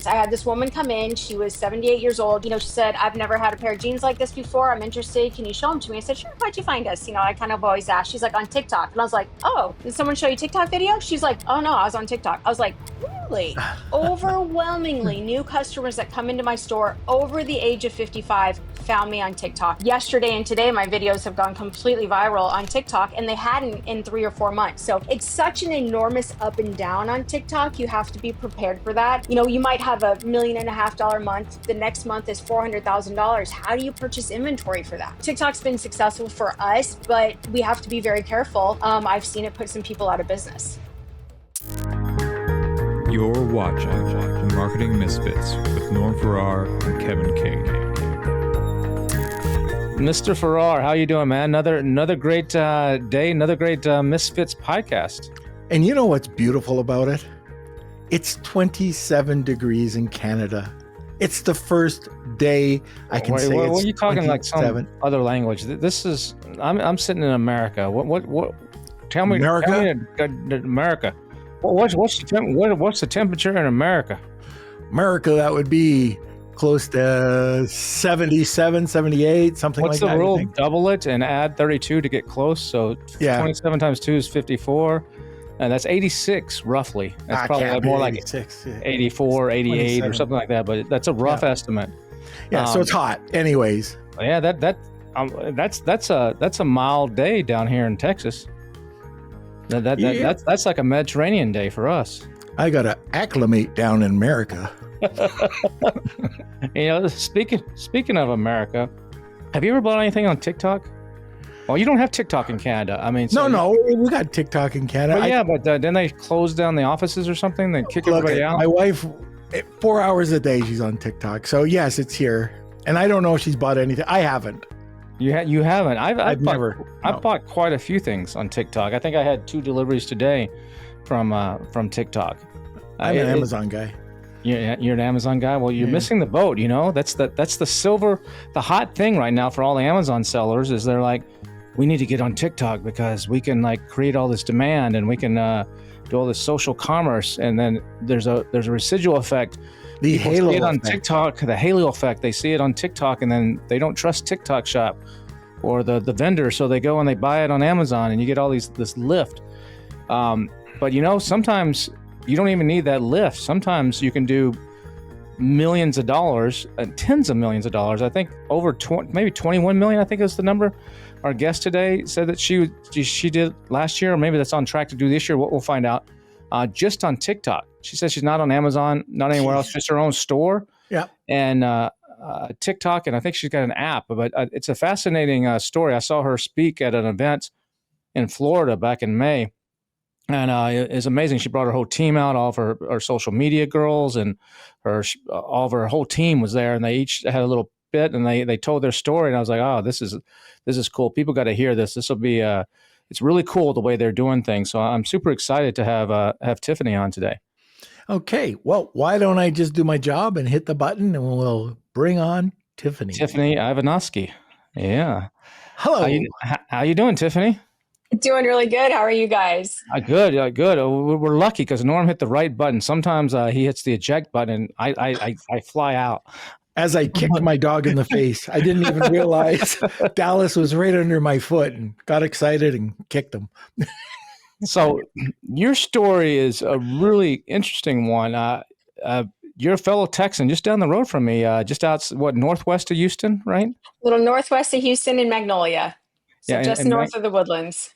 I had this woman come in. She was 78 years old. She said, I've never had a pair of jeans like this before. I'm interested. Can you show them to me? I said, sure. How'd you find us? I kind of always ask. She's like, on TikTok. And I was like, oh, did someone show you TikTok video? She's like, oh no, I was on TikTok. I was like, really? Overwhelmingly, new customers that come into my store over the age of 55 found me on TikTok. Yesterday and today, my videos have gone completely viral on TikTok, and they hadn't in 3 or 4 months. So it's such an enormous up and down on TikTok. You have to be prepared for that. You might have $1.5 million month. The next month is $400,000. How do you purchase inventory for that? TikTok's been successful for us, but we have to be very careful. I've seen it put some people out of business. You're watching the Marketing Misfits with Norm Farrar and Kevin King. Mr. Farrar, how you doing, man? Another great day, another great Misfits podcast. And you know what's beautiful about it? It's 27 degrees in Canada. It's the first day I can say it's What are you talking 27. like some other language? This is I'm sitting in America. What? Tell me, America. What's the temperature in America? America, that would be close to 77, 78, something What's like that. What's the rule? Double it and add 32 to get close. So 27 times 2 is 54. And that's 86 roughly. That's probably more like 86, 84, 88 or something like that. But that's a rough estimate. Yeah, so it's hot. Anyways. Yeah, that's a mild day down here in Texas. That's like a Mediterranean day for us. I gotta acclimate down in America. Speaking of America, have you ever bought anything on TikTok? Well, you don't have TikTok in Canada. I mean, no, we got TikTok in Canada. But then they closed down the offices or something. They kick everybody out. My wife, 4 hours a day, she's on TikTok. So yes, it's here, and I don't know if she's bought anything. I haven't. You haven't. I've never. I've bought quite a few things on TikTok. I think I had 2 deliveries today from TikTok. I'm an Amazon guy. You're an Amazon guy. Well, you're missing the boat. That's the hot thing right now for all the Amazon sellers is they're like, we need to get on TikTok because we can create all this demand and we can do all this social commerce. And then there's a residual effect. The halo effect. On TikTok, the halo effect. They see it on TikTok and then they don't trust TikTok Shop or the vendor, so they go and they buy it on Amazon and you get all this lift. But sometimes you don't even need that lift. Sometimes you can do millions of dollars, tens of millions of dollars. I think over maybe 21 million. I think is the number. Our guest today said that she did last year, or maybe that's on track to do this year. We'll find out. Just on TikTok. She says she's not on Amazon, not anywhere else, just her own store. Yeah. And TikTok, and I think she's got an app. But it's a fascinating story. I saw her speak at an event in Florida back in May. And it's amazing. She brought her whole team out, all of her social media girls, and all of her whole team was there, and they each had a little bit, and they told their story. And I was like, oh, this is cool. People got to hear this. This will be it's really cool the way they're doing things. So I'm super excited to have Tiffany on today. Okay, well, why don't I just do my job and hit the button, and we'll bring on Tiffany. Tiffany Ivanovsky. Yeah. Hello. How you doing, Tiffany? Doing really good. How are you guys? Good. We're lucky because Norm hit the right button. Sometimes he hits the eject button and I fly out. As I kicked my dog in the face, I didn't even realize Dallas was right under my foot and got excited and kicked him. So your story is a really interesting one. You're a fellow Texan just down the road from me, just out, northwest of Houston, right? A little northwest of Houston in Magnolia. So just north of the Woodlands.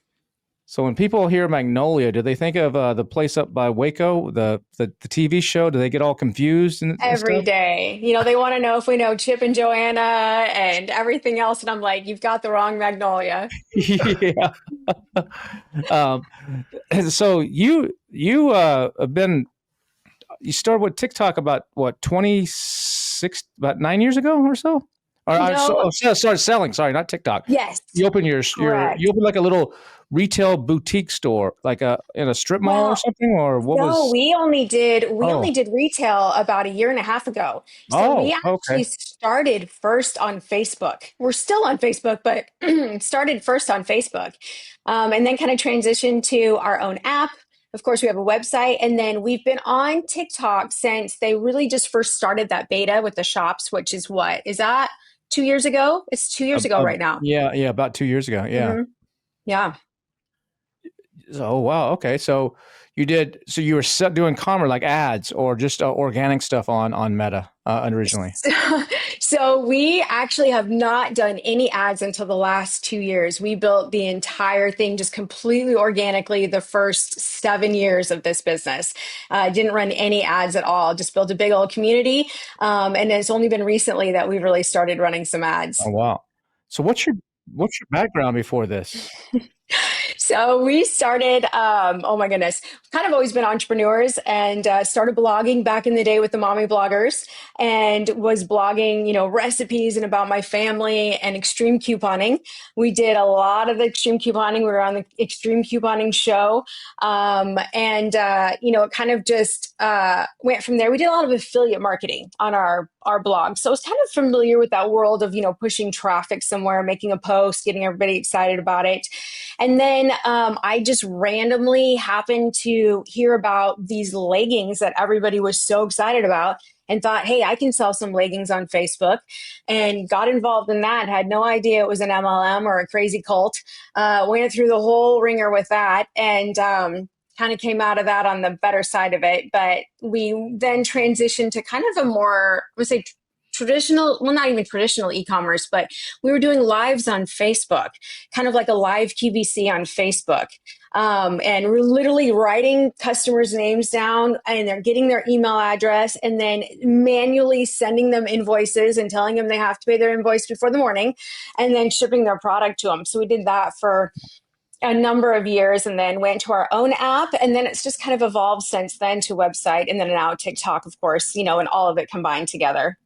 So when people hear Magnolia, do they think of the place up by Waco, the TV show? Do they get all confused? Every day. They want to know if we know Chip and Joanna and everything else. And I'm like, you've got the wrong Magnolia. Yeah. So you started with TikTok about 9 years ago or so? Started selling. Sorry, not TikTok. Yes. You opened you opened like a little retail boutique store, like in a strip mall or something, or what was? No, we only did retail about 1.5 years ago. So we actually started first on Facebook. We're still on Facebook, but started first on Facebook, and then kind of transitioned to our own app. Of course, we have a website, and then we've been on TikTok since they really just first started that beta with the shops, which is what is that 2 years ago? It's 2 years ago right now. Yeah, about 2 years ago. Yeah. Hmm. Yeah. Oh wow. Okay. So you were doing commerce like ads or just organic stuff on Meta originally. So we actually have not done any ads until the last 2 years. We built the entire thing just completely organically the first 7 years of this business. Didn't run any ads at all, just built a big old community. And it's only been recently that we've really started running some ads. Oh wow. So what's your background before this? So we started, oh my goodness, kind of always been entrepreneurs and started blogging back in the day with the mommy bloggers and was blogging, recipes and about my family and extreme couponing. We did a lot of the extreme couponing. We were on the extreme couponing show. It kind of just went from there. We did a lot of affiliate marketing on our blog. So I was kind of familiar with that world of, pushing traffic somewhere, making a post, getting everybody excited about it. And then I just randomly happened to hear about these leggings that everybody was so excited about and thought, hey, I can sell some leggings on Facebook, and got involved in that. Had no idea it was an MLM or a crazy cult. Went through the whole ringer with that, and kind of came out of that on the better side of it. But we then transitioned to kind of a more, I would say, traditional, well, not even traditional e-commerce, but we were doing lives on Facebook, kind of like a live QVC on Facebook. And we're literally writing customers' names down, and they're getting their email address, and then manually sending them invoices and telling them they have to pay their invoice before the morning, and then shipping their product to them. So we did that for a number of years, and then went to our own app, and then it's just kind of evolved since then to website, and then now TikTok, of course, and all of it combined together.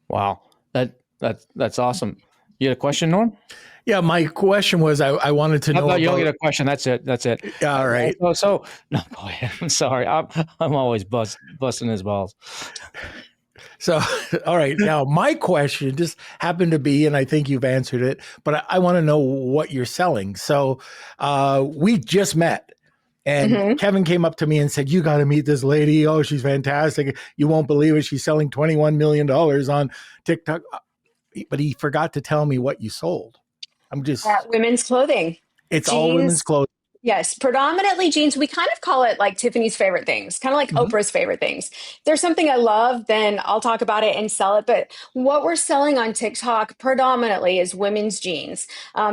Wow. That's awesome. You had a question, Norm? Yeah, my question was I wanted to know You don't about. get a question. That's it. All right. So no, go ahead. I'm sorry. I'm always busting his balls. So, all right. Now, my question just happened to be, and I think you've answered it, but I want to know what you're selling. So, we just met, and Kevin came up to me and said, "You got to meet this lady. Oh, she's fantastic. You won't believe it. She's selling $21 million on TikTok." But he forgot to tell me what you sold. I'm just women's clothing. It's jeans, all women's clothing. Yes, predominantly jeans. We kind of call it like Tiffany's favorite things, kind of like Oprah's favorite things. If there's something I love, then I'll talk about it and sell it. But what we're selling on TikTok predominantly is women's jeans.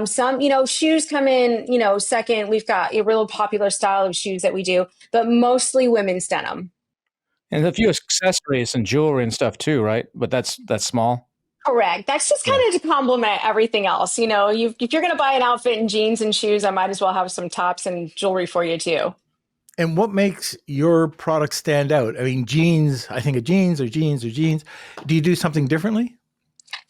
Some, shoes come in, second. We've got a real popular style of shoes that we do, but mostly women's denim. And a few accessories and jewelry and stuff too, right? But that's small. Correct. That's just kind of to complement everything else. If you're going to buy an outfit in jeans and shoes, I might as well have some tops and jewelry for you too. And what makes your product stand out? I mean, jeans, I think of jeans or jeans or jeans. Do you do something differently?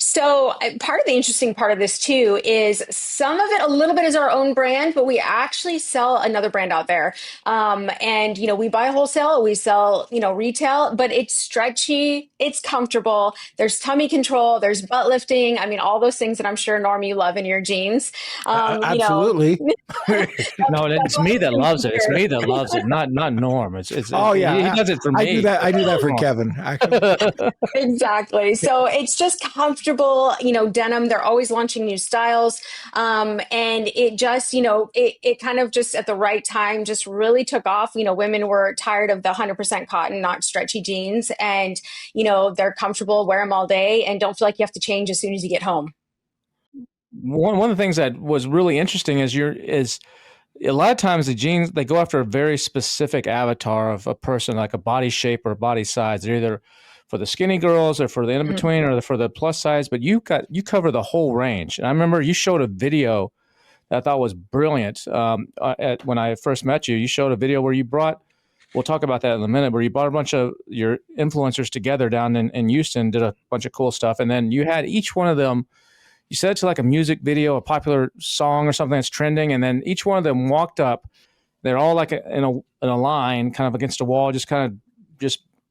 So part of the interesting part of this too is some of it, a little bit is our own brand, but we actually sell another brand out there. We buy wholesale, we sell, retail, but it's stretchy, it's comfortable. There's tummy control, there's butt lifting. I mean, all those things that I'm sure, Norm, you love in your jeans. Absolutely. No, it's me that loves it. It's me that loves it, not Norm. It's oh yeah, he does it for me. I do that for Kevin. Actually. Exactly. So it's just comfortable, denim. They're always launching new styles. And it just, it kind of just at the right time just really took off. Women were tired of the 100% cotton, not stretchy jeans. And, they're comfortable, wear them all day, and don't feel like you have to change as soon as you get home. One of the things that was really interesting is a lot of times the jeans, they go after a very specific avatar of a person, like a body shape or body size. They're either for the skinny girls or for the in-between or for the plus size, but you cover the whole range. And I remember you showed a video that I thought was brilliant. When I first met you, you showed a video where you brought, we'll talk about that in a minute, where you brought a bunch of your influencers together down in Houston, did a bunch of cool stuff. And then you had each one of them, you said it's like a music video, a popular song or something that's trending. And then each one of them walked up. They're all like in a line, kind of against a wall, just kind of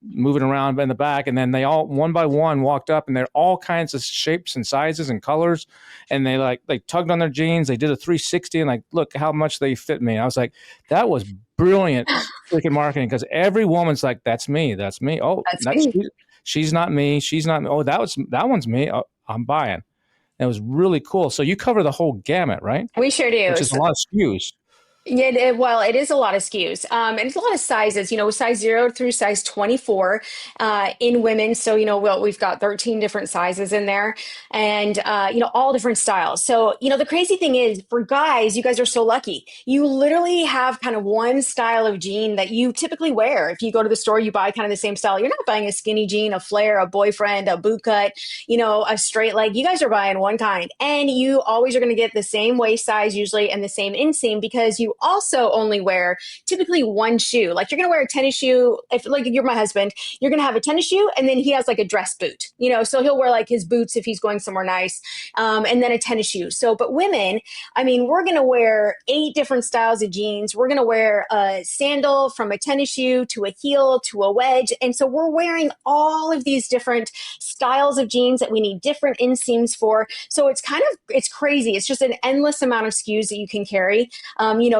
moving around in the back, and then they all one by one walked up, and they're all kinds of shapes and sizes and colors, and they tugged on their jeans, they did a 360, and like, look how much they fit me. I was like, that was brilliant freaking marketing, because every woman's like, that's me. Oh, That's me. she's not me. She's not me. Oh, that one's me. Oh, I'm buying. And it was really cool. So you cover the whole gamut, right? We sure do. Which is a lot of SKUs. Yeah, well, it is a lot of SKUs, and it's a lot of sizes. Size 0 through size 24 in women. So we've got 13 different sizes in there, and all different styles. So the crazy thing is, for guys, you guys are so lucky. You literally have kind of one style of jean that you typically wear. If you go to the store, you buy kind of the same style. You're not buying a skinny jean, a flare, a boyfriend, a boot cut, a straight leg. You guys are buying one kind, and you always are going to get the same waist size usually and the same inseam, because you also only wear typically one shoe. Like, you're going to wear a tennis shoe. If like you're my husband, you're going to have a tennis shoe, and then he has like a dress boot, so he'll wear like his boots if he's going somewhere nice. And then a tennis shoe. So, but women, I mean, we're going to wear 8 different styles of jeans. We're going to wear a sandal, from a tennis shoe to a heel to a wedge. And so we're wearing all of these different styles of jeans that we need different inseams for. So it's crazy. It's just an endless amount of SKUs that you can carry,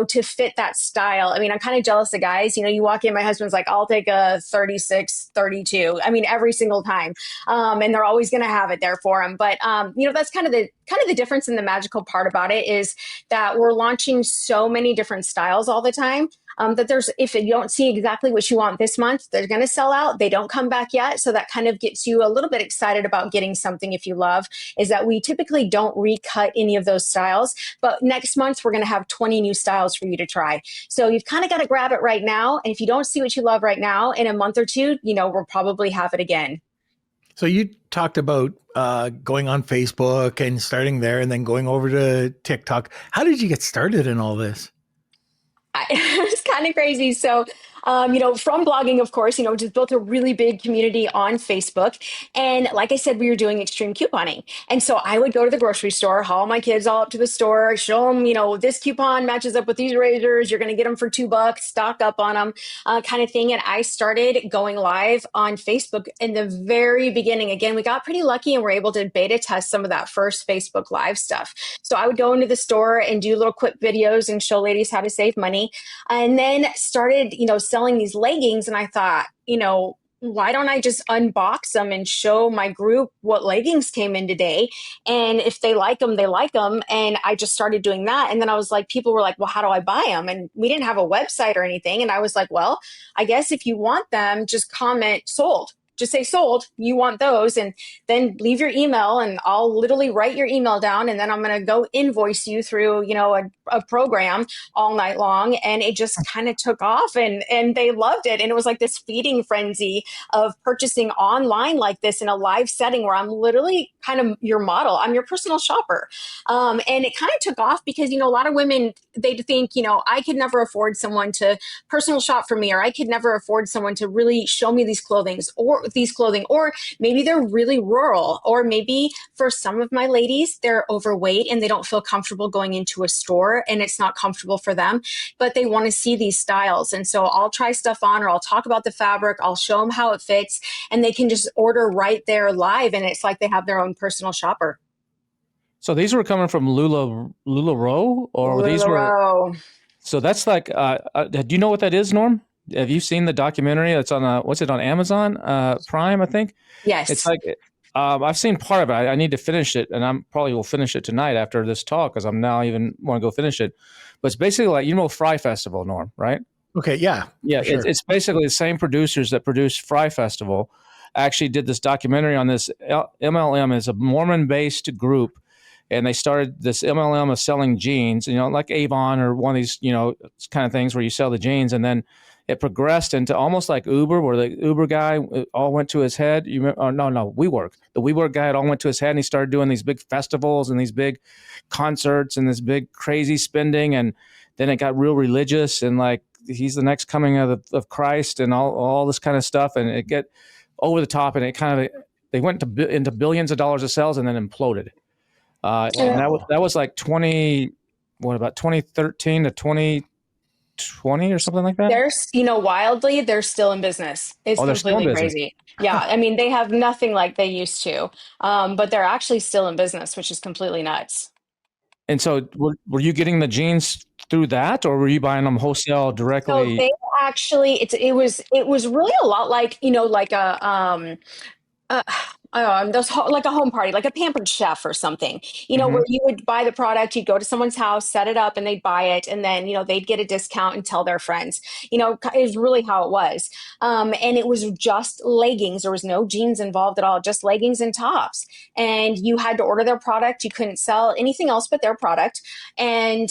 to fit that style. I mean, I'm kind of jealous of guys. You walk in, my husband's like, I'll take a 36, 32. I mean, every single time. And they're always going to have it there for them. But, that's kind of the difference, and the magical part about it is that we're launching so many different styles all the time. That if you don't see exactly what you want this month, they're going to sell out. They don't come back yet. So that kind of gets you a little bit excited about getting something if you love, is that we typically don't recut any of those styles. But next month, we're going to have 20 new styles for you to try. So you've kind of got to grab it right now. And if you don't see what you love right now, in a month or two, we'll probably have it again. So you talked about going on Facebook and starting there, and then going over to TikTok. How did you get started in all this? It was kind of crazy. So, from blogging, of course, just built a really big community on Facebook. And like I said, we were doing extreme couponing. And so I would go to the grocery store, haul my kids all up to the store, show them, this coupon matches up with these razors. You're going to get them for $2, stock up on them, kind of thing. And I started going live on Facebook in the very beginning. Again, we got pretty lucky and were able to beta test some of that first Facebook Live stuff. So I would go into the store and do little quick videos and show ladies how to save money. And then started, selling these leggings. And I thought, why don't I just unbox them and show my group what leggings came in today? And if they like them, they like them. And I just started doing that. And then I was like, people were like, well, how do I buy them? And we didn't have a website or anything. And I was like, well, I guess if you want them, just comment sold. Just say sold, you want those, and then leave your email, and I'll literally write your email down, and then I'm going to go invoice you through, a program all night long. And it just kind of took off, and they loved it. And it was like this feeding frenzy of purchasing online like this in a live setting, where I'm literally kind of your model. I'm your personal shopper. And it kind of took off because, a lot of women, they think, I could never afford someone to personal shop for me, or I could never afford someone to really show me these clothing, or maybe they're really rural, or maybe for some of my ladies, they're overweight and they don't feel comfortable going into a store, and it's not comfortable for them, but they want to see these styles. And so I'll try stuff on, or I'll talk about the fabric, I'll show them how it fits, and they can just order right there live. And it's like they have their own personal shopper. So these were coming from LuLaRoe, or these were. So that's like, do you know what that is, Norm? Have you seen the documentary? It's on what's it on Amazon Prime, I think. Yes. It's like I've seen part of it. I need to finish it, and I'm probably will finish it tonight after this talk, because I'm now even want to go finish it. But it's basically like Fry Festival, Norm, right? Okay, yeah. Sure. It's basically the same producers that produced Fry Festival actually did this documentary on this. MLM is a Mormon-based group, and they started this MLM of selling jeans, like Avon or one of these, kind of things where you sell the jeans, and then it progressed into almost like Uber, where the Uber guy all went to his head. WeWork. The WeWork guy, it all went to his head, and he started doing these big festivals and these big concerts and this big crazy spending. And then it got real religious, and like he's the next coming of Christ and all this kind of stuff. And it get over the top, and it kind of, they went into billions of dollars of sales and then imploded. And that was like 2013 to 2020 or something like that? Wildly, they're still in business. It's Oh, they're still in completely business. crazy. Yeah. I mean, they have nothing like they used to, but they're actually still in business, which is completely nuts. And so were you getting the jeans through that, or were you buying them wholesale So directly? they actually, it was really a lot like, like uh, like a home party, like a pampered chef or something, Hmm. where you would buy the product, you'd go to someone's house, set it up, and they'd buy it. And then, they'd get a discount and tell their friends, is really how it was. And it was just leggings. There was no jeans involved at all, just leggings and tops. And you had to order their product. You couldn't sell anything else but their product. And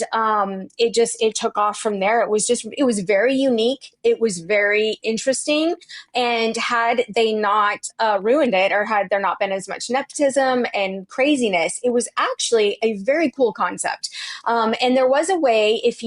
it took off from there. It was very unique. It was very interesting. And had they not ruined it, or had there not been as much nepotism and craziness, it was actually a very cool concept. And there was a way, if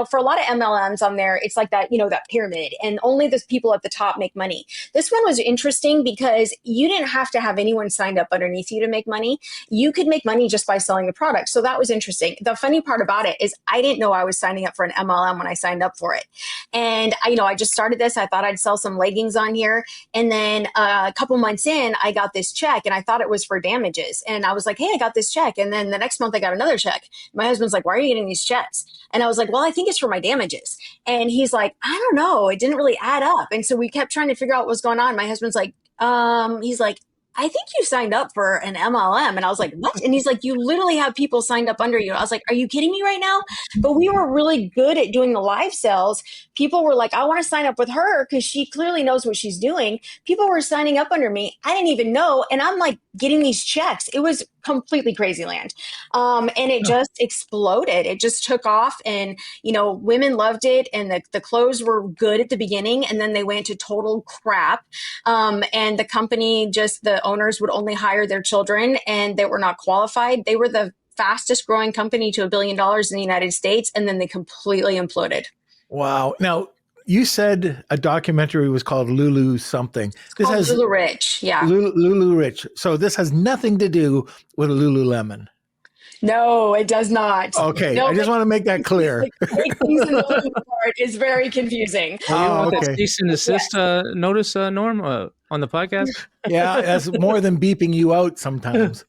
for a lot of MLMs on there, it's like that, that pyramid, and only the people at the top make money. This one was interesting because you didn't have to have anyone signed up underneath you to make money. You could make money just by selling the product. So that was interesting. The funny part about it is I didn't know I was signing up for an MLM when I signed up for it. And I just started this. I thought I'd sell some leggings on here. And then a couple months in, I got this check, and I thought it was for damages. And I was like, hey, I got this check. And then the next month I got another check. My husband's like, why are you getting these checks? And I was like, well, I think it's for my damages. And he's like, I don't know. It didn't really add up. And so we kept trying to figure out what was going on. My husband's like, he's like, I think you signed up for an MLM. And I was like, what? And he's like, you literally have people signed up under you. I was like, are you kidding me right now? But we were really good at doing the live sales. People were like, I want to sign up with her because she clearly knows what she's doing. People were signing up under me. I didn't even know. And I'm like getting these checks. It was completely crazy land. And it just exploded. It just took off, and, women loved it. And the clothes were good at the beginning, and then they went to total crap. And the company, just the owners would only hire their children, and they were not qualified. They were the fastest growing company to $1 billion in the United States. And then they completely imploded. Wow. Now, you said a documentary was called Lulu something. This has Lulu Rich. Yeah. Lulu Rich. So this has nothing to do with Lululemon. No, it does not. Okay. No, I just want to make that clear. things in the Lulu part is very confusing. Well, you want that okay. cease and desist notice, Norm, on the podcast? Yeah, that's more than beeping you out sometimes.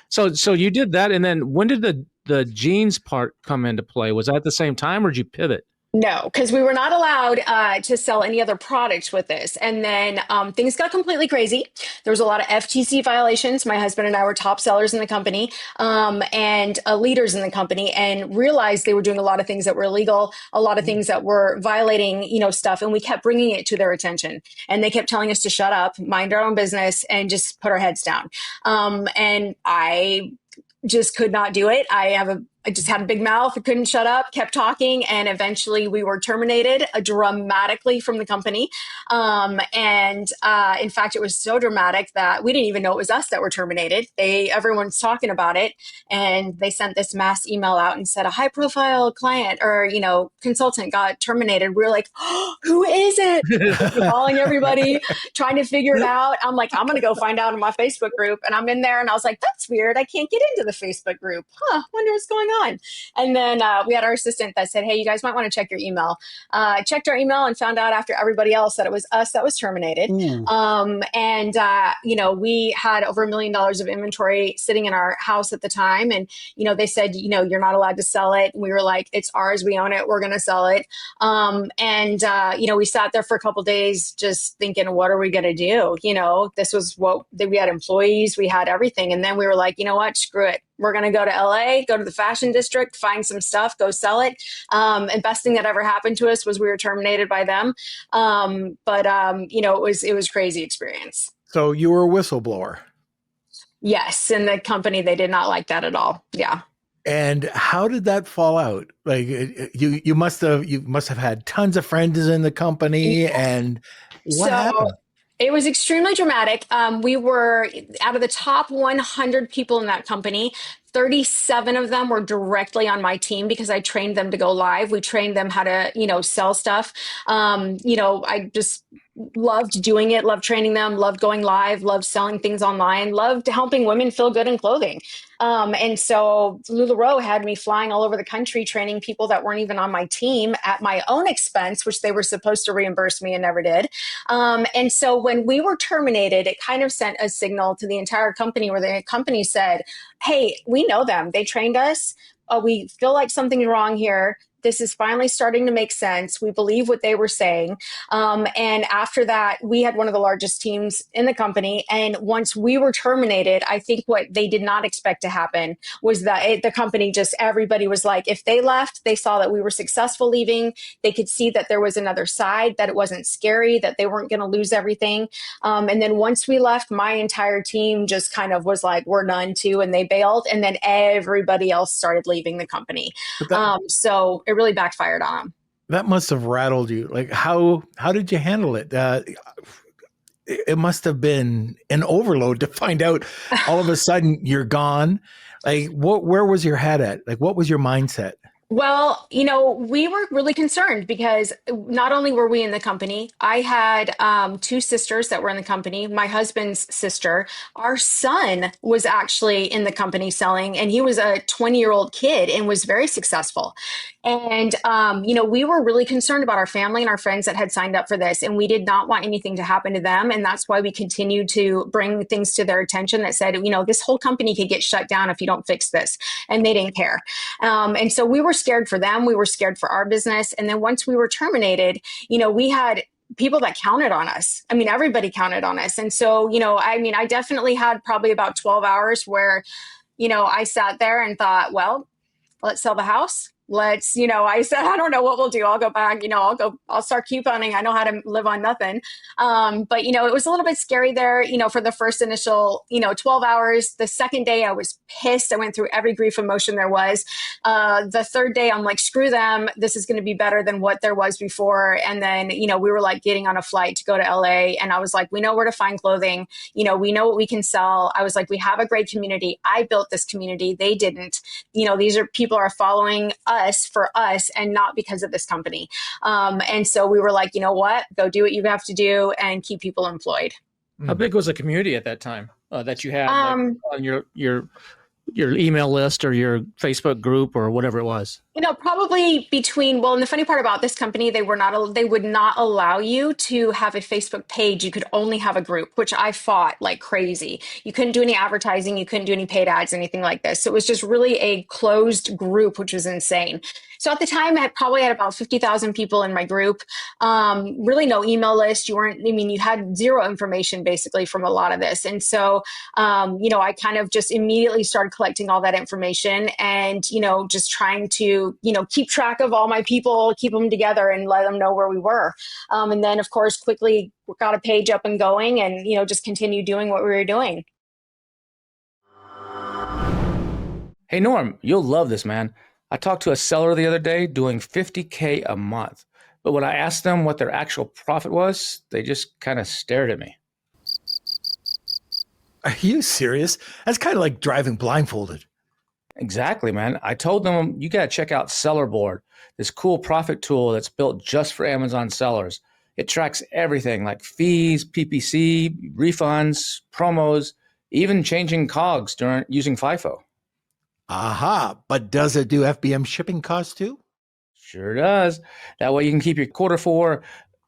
So you did that, and then when did the jeans part come into play? Was that at the same time, or did you pivot? No, because we were not allowed to sell any other products with this. And then things got completely crazy. There was a lot of FTC violations. My husband and I were top sellers in the company, and leaders in the company, and realized they were doing a lot of things that were illegal, a lot of things that were violating, stuff. And we kept bringing it to their attention. And they kept telling us to shut up, mind our own business, and just put our heads down. And I just could not do it. I just had a big mouth. I couldn't shut up, kept talking. And eventually we were terminated dramatically from the company. In fact, it was so dramatic that we didn't even know it was us that were terminated. Everyone's talking about it. And they sent this mass email out and said a high profile client or, consultant got terminated. We were like, oh, who is it? Calling everybody, trying to figure it out. I'm like, I'm going to go find out in my Facebook group. And I'm in there and I was like, that's weird. I can't get into the Facebook group. Wonder what's going on. And then we had our assistant that said, hey, you guys might want to check your email. Checked our email and found out after everybody else that it was us that was terminated. We had over $1 million of inventory sitting in our house at the time. And, they said, you're not allowed to sell it. And we were like, it's ours. We own it. We're going to sell it. We sat there for a couple of days just thinking, what are we going to do? This was we had employees, we had everything. And then we were like, you know what, screw it. We're going to go to LA, go to the fashion district, find some stuff, go sell it. And best thing that ever happened to us was we were terminated by them. It was crazy experience. So you were a whistleblower. Yes. And the company, they did not like that at all. Yeah. And how did that fall out? Like you must have had tons of friends in the company, and what happened? It was extremely dramatic. We were out of the top 100 people in that company. 37 of them were directly on my team because I trained them to go live. We trained them how to, sell stuff. I just loved doing it, loved training them, loved going live, loved selling things online, loved helping women feel good in clothing. And so LuLaRoe had me flying all over the country, training people that weren't even on my team at my own expense, which they were supposed to reimburse me and never did. And so when we were terminated, it kind of sent a signal to the entire company where the company said, hey, we know them. They trained us. We feel like something's wrong here. This is finally starting to make sense. We believe what they were saying. And after that, we had one of the largest teams in the company. And once we were terminated, I think what they did not expect to happen was that the company just, everybody was like, if they left, they saw that we were successful leaving. They could see that there was another side, that it wasn't scary, that they weren't going to lose everything. And then once we left, my entire team just kind of was like, we're done too. And they bailed. And then everybody else started leaving the company. So it really backfired on them. That must have rattled you. Like how did you handle it? It must have been an overload to find out all of a sudden you're gone. Like where was your head at? Like what was your mindset? Well, we were really concerned because not only were we in the company, I had two sisters that were in the company, my husband's sister. Our son was actually in the company selling, and he was a 20-year-old kid and was very successful. And, we were really concerned about our family and our friends that had signed up for this, and we did not want anything to happen to them. And that's why we continued to bring things to their attention that said, this whole company could get shut down if you don't fix this. And they didn't care. And so we were scared for them. We were scared for our business. And then once we were terminated, we had people that counted on us. I mean, everybody counted on us. And so, I definitely had probably about 12 hours where, I sat there and thought, well, let's sell the house. I said, I don't know what we'll do. I'll go back, I'll start couponing. I know how to live on nothing. But it was a little bit scary there, for the first initial, 12 hours. The second day I was pissed. I went through every grief emotion there was. The third day I'm like, screw them. This is going to be better than what there was before. And then, we were like getting on a flight to go to LA. And I was like, we know where to find clothing. We know what we can sell. I was like, we have a great community. I built this community. They didn't. These are people are following us for us and not because of this company. And so we were like, you know what, go do what you have to do and keep people employed. How big was the community at that time that you had on your email list or your Facebook group or whatever it was? Probably between, and the funny part about this company, they would not allow you to have a Facebook page. You could only have a group, which I fought like crazy. You couldn't do any advertising. You couldn't do any paid ads, anything like this. So it was just really a closed group, which was insane. So at the time, I probably had about 50,000 people in my group. Really no email list. You had zero information basically from a lot of this. And so, I kind of just immediately started collecting all that information and, just trying to, keep track of all my people, keep them together and let them know where we were. And then of course, quickly got a page up and going and, just continue doing what we were doing. Hey, Norm, you'll love this, man. I talked to a seller the other day doing $50K a month. But when I asked them what their actual profit was, they just kind of stared at me. Are you serious? That's kind of like driving blindfolded. Exactly, man. I told them, you got to check out Sellerboard, this cool profit tool that's built just for Amazon sellers. It tracks everything like fees, PPC, refunds, promos, even changing COGS during using FIFO. Aha, but does it do FBM shipping costs too? Sure does. That way you can keep your quarter four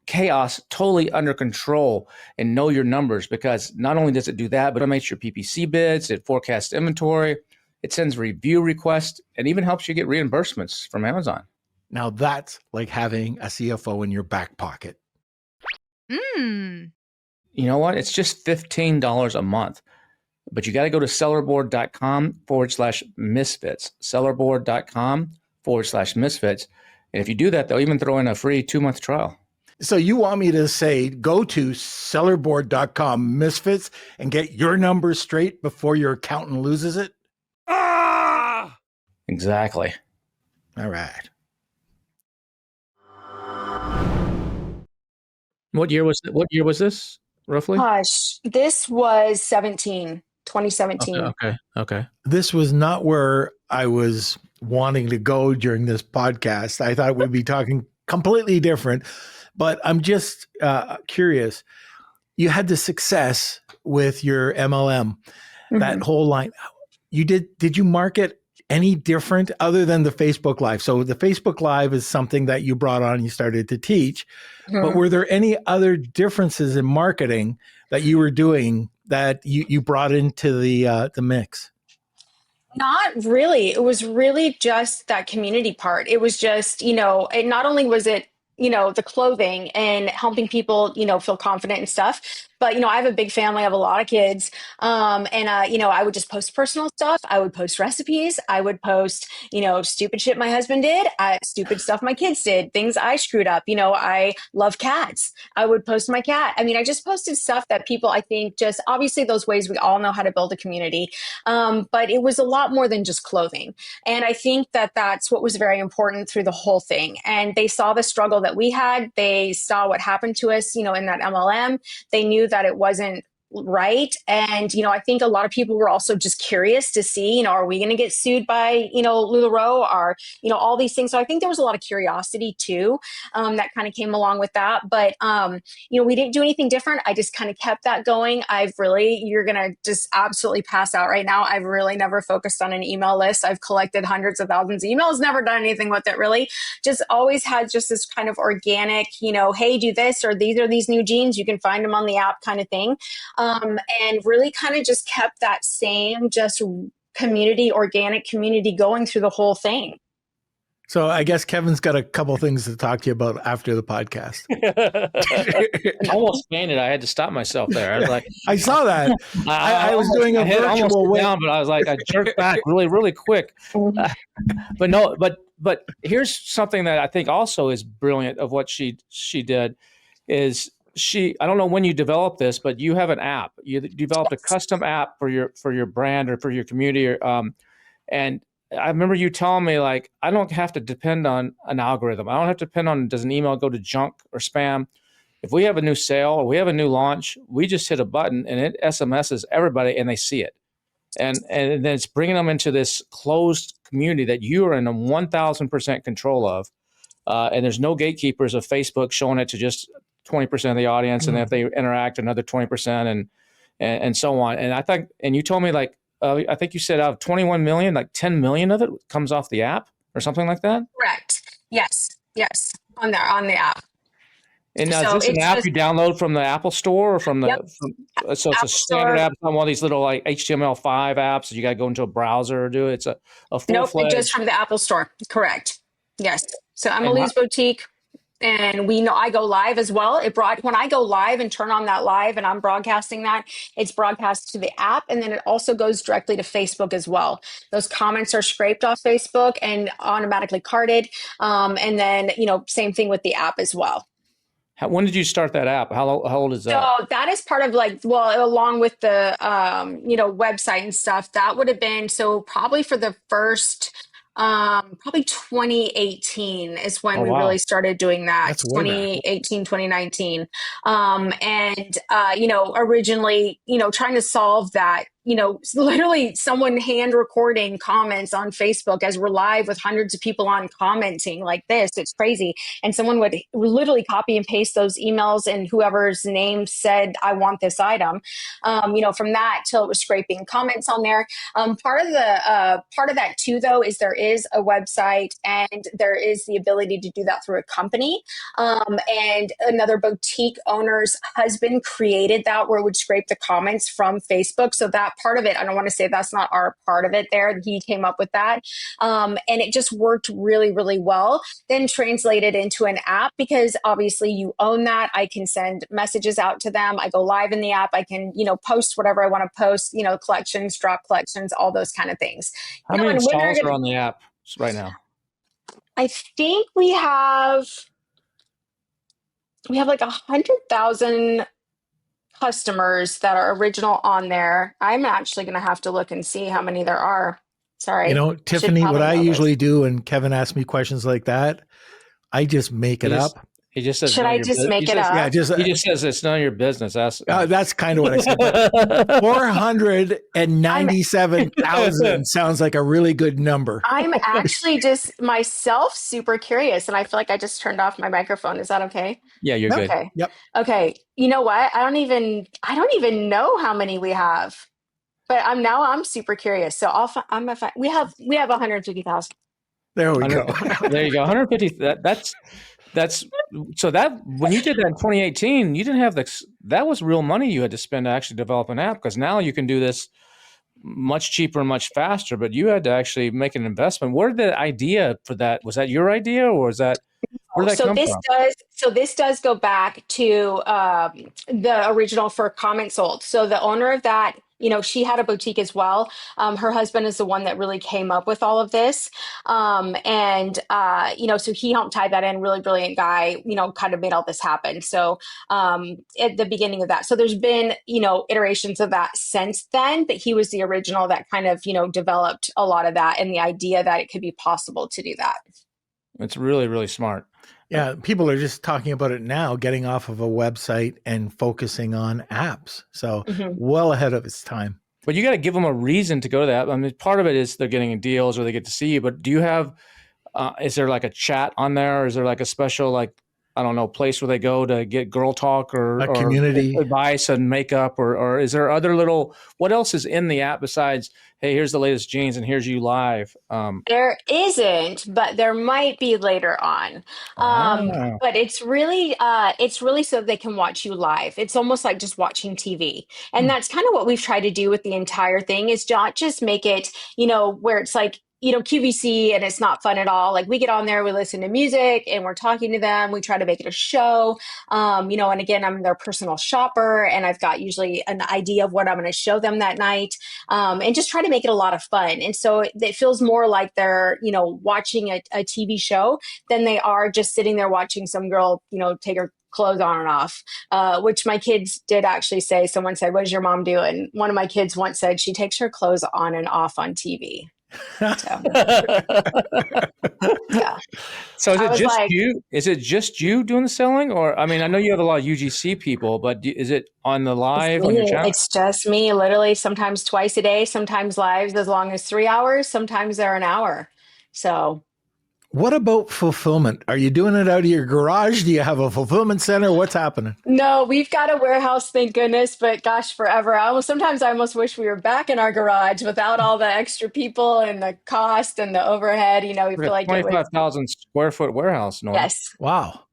chaos totally under control and know your numbers, because not only does it do that, but it makes your PPC bids, it forecasts inventory, it sends review requests, and even helps you get reimbursements from Amazon. Now that's like having a CFO in your back pocket. You know what? It's just $15 a month. But you got to go to sellerboard.com/misfits, sellerboard.com/misfits. And if you do that, they'll even throw in a free 2-month trial. So you want me to say, go to sellerboard.com/misfits and get your numbers straight before your accountant loses it? Ah! Exactly. All right. What year was this, roughly? Gosh, this was 2017. Okay. This was not where I was wanting to go during this podcast. I thought we'd be talking completely different. But I'm just curious. You had the success with your MLM, that whole line. Did you market any different other than the Facebook Live? So the Facebook Live is something that you brought on, you started to teach, but were there any other differences in marketing that you were doing that you brought into the mix? Not really. It was really just that community part. It was just, it not only was it, the clothing and helping people, feel confident and stuff. But, I have a big family. I have a lot of kids. And I would just post personal stuff. I would post recipes. I would post, stupid shit my husband did, stupid stuff my kids did, things I screwed up. I love cats. I would post my cat. I mean, I just posted stuff that people, I think, just obviously those ways we all know how to build a community. But it was a lot more than just clothing. And I think that that's what was very important through the whole thing. And they saw the struggle that we had. They saw what happened to us, in that MLM. They knew that it wasn't right. And, I think a lot of people were also just curious to see, are we going to get sued by, LuLaRoe or, all these things. So I think there was a lot of curiosity too, that kind of came along with that. But, we didn't do anything different. I just kind of kept that going. You're going to just absolutely pass out right now. I've really never focused on an email list. I've collected hundreds of thousands of emails, never done anything with it really. Just always had just this kind of organic, hey, do this, or these are these new jeans. You can find them on the app kind of thing. And really kind of just kept that same just organic community going through the whole thing. So I guess Kevin's got a couple things to talk to you about after the podcast. I almost fainted. I had to stop myself there. I was like, I saw that. I was doing a virtual way down, but I was like, I jerked back really, really quick. But here's something that I think also is brilliant of what she did is I don't know when you developed this, but you have an app. You developed a custom app for your brand or for your community. And I remember you telling me, like, I don't have to depend on an algorithm. I don't have to depend on, does an email go to junk or spam? If we have a new sale or we have a new launch, we just hit a button and it SMSs everybody and they see it. And then it's bringing them into this closed community that you are in a 1,000% control of. And there's no gatekeepers of Facebook showing it to just 20% of the audience. And then if they interact, another 20% and so on. And I think, and you told me, like, I think you said out of 21 million, like 10 million of it comes off the app or something like that? Correct. Yes. On the app. And now is this an app you download from the Apple Store or from the, so it's App a standard Store. app, one of these little like HTML5 apps that you got to go into a browser or do it. It's a full-fledged. Nope, just from the Apple Store. Correct. Yes. So Emily's Boutique. And we know I go live as well. When I go live and turn on that live and I'm broadcasting that, it's broadcast to the app. And then it also goes directly to Facebook as well. Those comments are scraped off Facebook and automatically carded. And then, same thing with the app as well. When did you start that app? How old is that? So that is part of along with the, website and stuff, that would have been, so probably for the first, probably 2018 is when we really started doing that. That's 2018, 2019. Originally, trying to solve that, literally someone hand recording comments on Facebook as we're live with hundreds of people on commenting like this. It's crazy. And someone would literally copy and paste those emails and whoever's name said, I want this item, from that till it was scraping comments on there. Part of that too, though, is there is a website and there is the ability to do that through a company. And another boutique owner's husband created that where it would scrape the comments from Facebook. So that part of it, I don't want to say that's not our part of it there. He came up with that. And it just worked really, really well. Then translated into an app because obviously you own that. I can send messages out to them. I go live in the app. I can, post whatever I want to post, collections, drop collections, all those kind of things. How many installs are on the app right now? I think we have like 100,000 customers that are original on there. I'm actually going to have to look and see how many there are. Sorry. Tiffany, what I usually do when Kevin asks me questions like that, I just make it up He just says Should none of I your just business. make it Yeah, up? just He just says it's none of your business. that's kind of what I said. But 497,000 sounds like a really good number. I'm actually just myself super curious, and I feel like I just turned off my microphone. Is that okay? Yeah, you're Yep. good. Okay. Yep. Okay. You know what? I don't even know how many we have, but I'm super curious. So we have 150,000. There we 100 go. There you go. 150. That's so that when you did that in 2018, you didn't have that was real money you had to spend to actually develop an app, because now you can do this much cheaper and much faster, but you had to actually make an investment. Where did the idea for that? Was that your idea, or where did that So come this from? does go back to the original for Comment Sold. So the owner of that, she had a boutique as well. Her husband is the one that really came up with all of this, and so he helped tie that in. Really brilliant guy, kind of made all this happen. So at the beginning of that, so there's been iterations of that since then, but he was the original that kind of developed a lot of that and the idea that it could be possible to do that. It's really, really smart. Yeah, people are just talking about it now, getting off of a website and focusing on apps. So Mhm. well ahead of its time. But you got to give them a reason to go to that. I mean, part of it is they're getting deals or they get to see you. But do you have? Is there like a chat on there? Or is there like a special, like, I don't know, place where they go to get girl talk or A community. advice and makeup, or is there other little? What else is in the app besides, hey, here's the latest jeans and here's you live? There isn't, but there might be later on. Ah, But it's really so they can watch you live. It's almost like just watching TV. And Hmm. that's kind of what we've tried to do with the entire thing is not just make it, where it's like, QVC and it's not fun at all. Like we get on there, we listen to music and we're talking to them. We try to make it a show. And again, I'm their personal shopper and I've got usually an idea of what I'm going to show them that night. And just try to make it a lot of fun. And so it feels more like they're, watching a TV show than they are just sitting there watching some girl, take her clothes on and off, which my kids did actually say. Someone said, "What is your mom doing?" One of my kids once said she takes her clothes on and off on TV. So, yeah. So is I it was just like, you? Is it just you doing the selling, or I mean, I know you have a lot of UGC people, but is it on the it's live on your me. channel? It's just me, literally, sometimes twice a day, sometimes lives as long as 3 hours, sometimes they're an hour. So What about fulfillment? Are you doing it out of your garage? Do you have a fulfillment center? What's happening? no, we've got a warehouse, thank goodness. But gosh, forever. Sometimes I almost wish we were back in our garage without all the extra people and the cost and the overhead. We We got feel like it was 25,000 square foot warehouse, Norm. yes. Wow.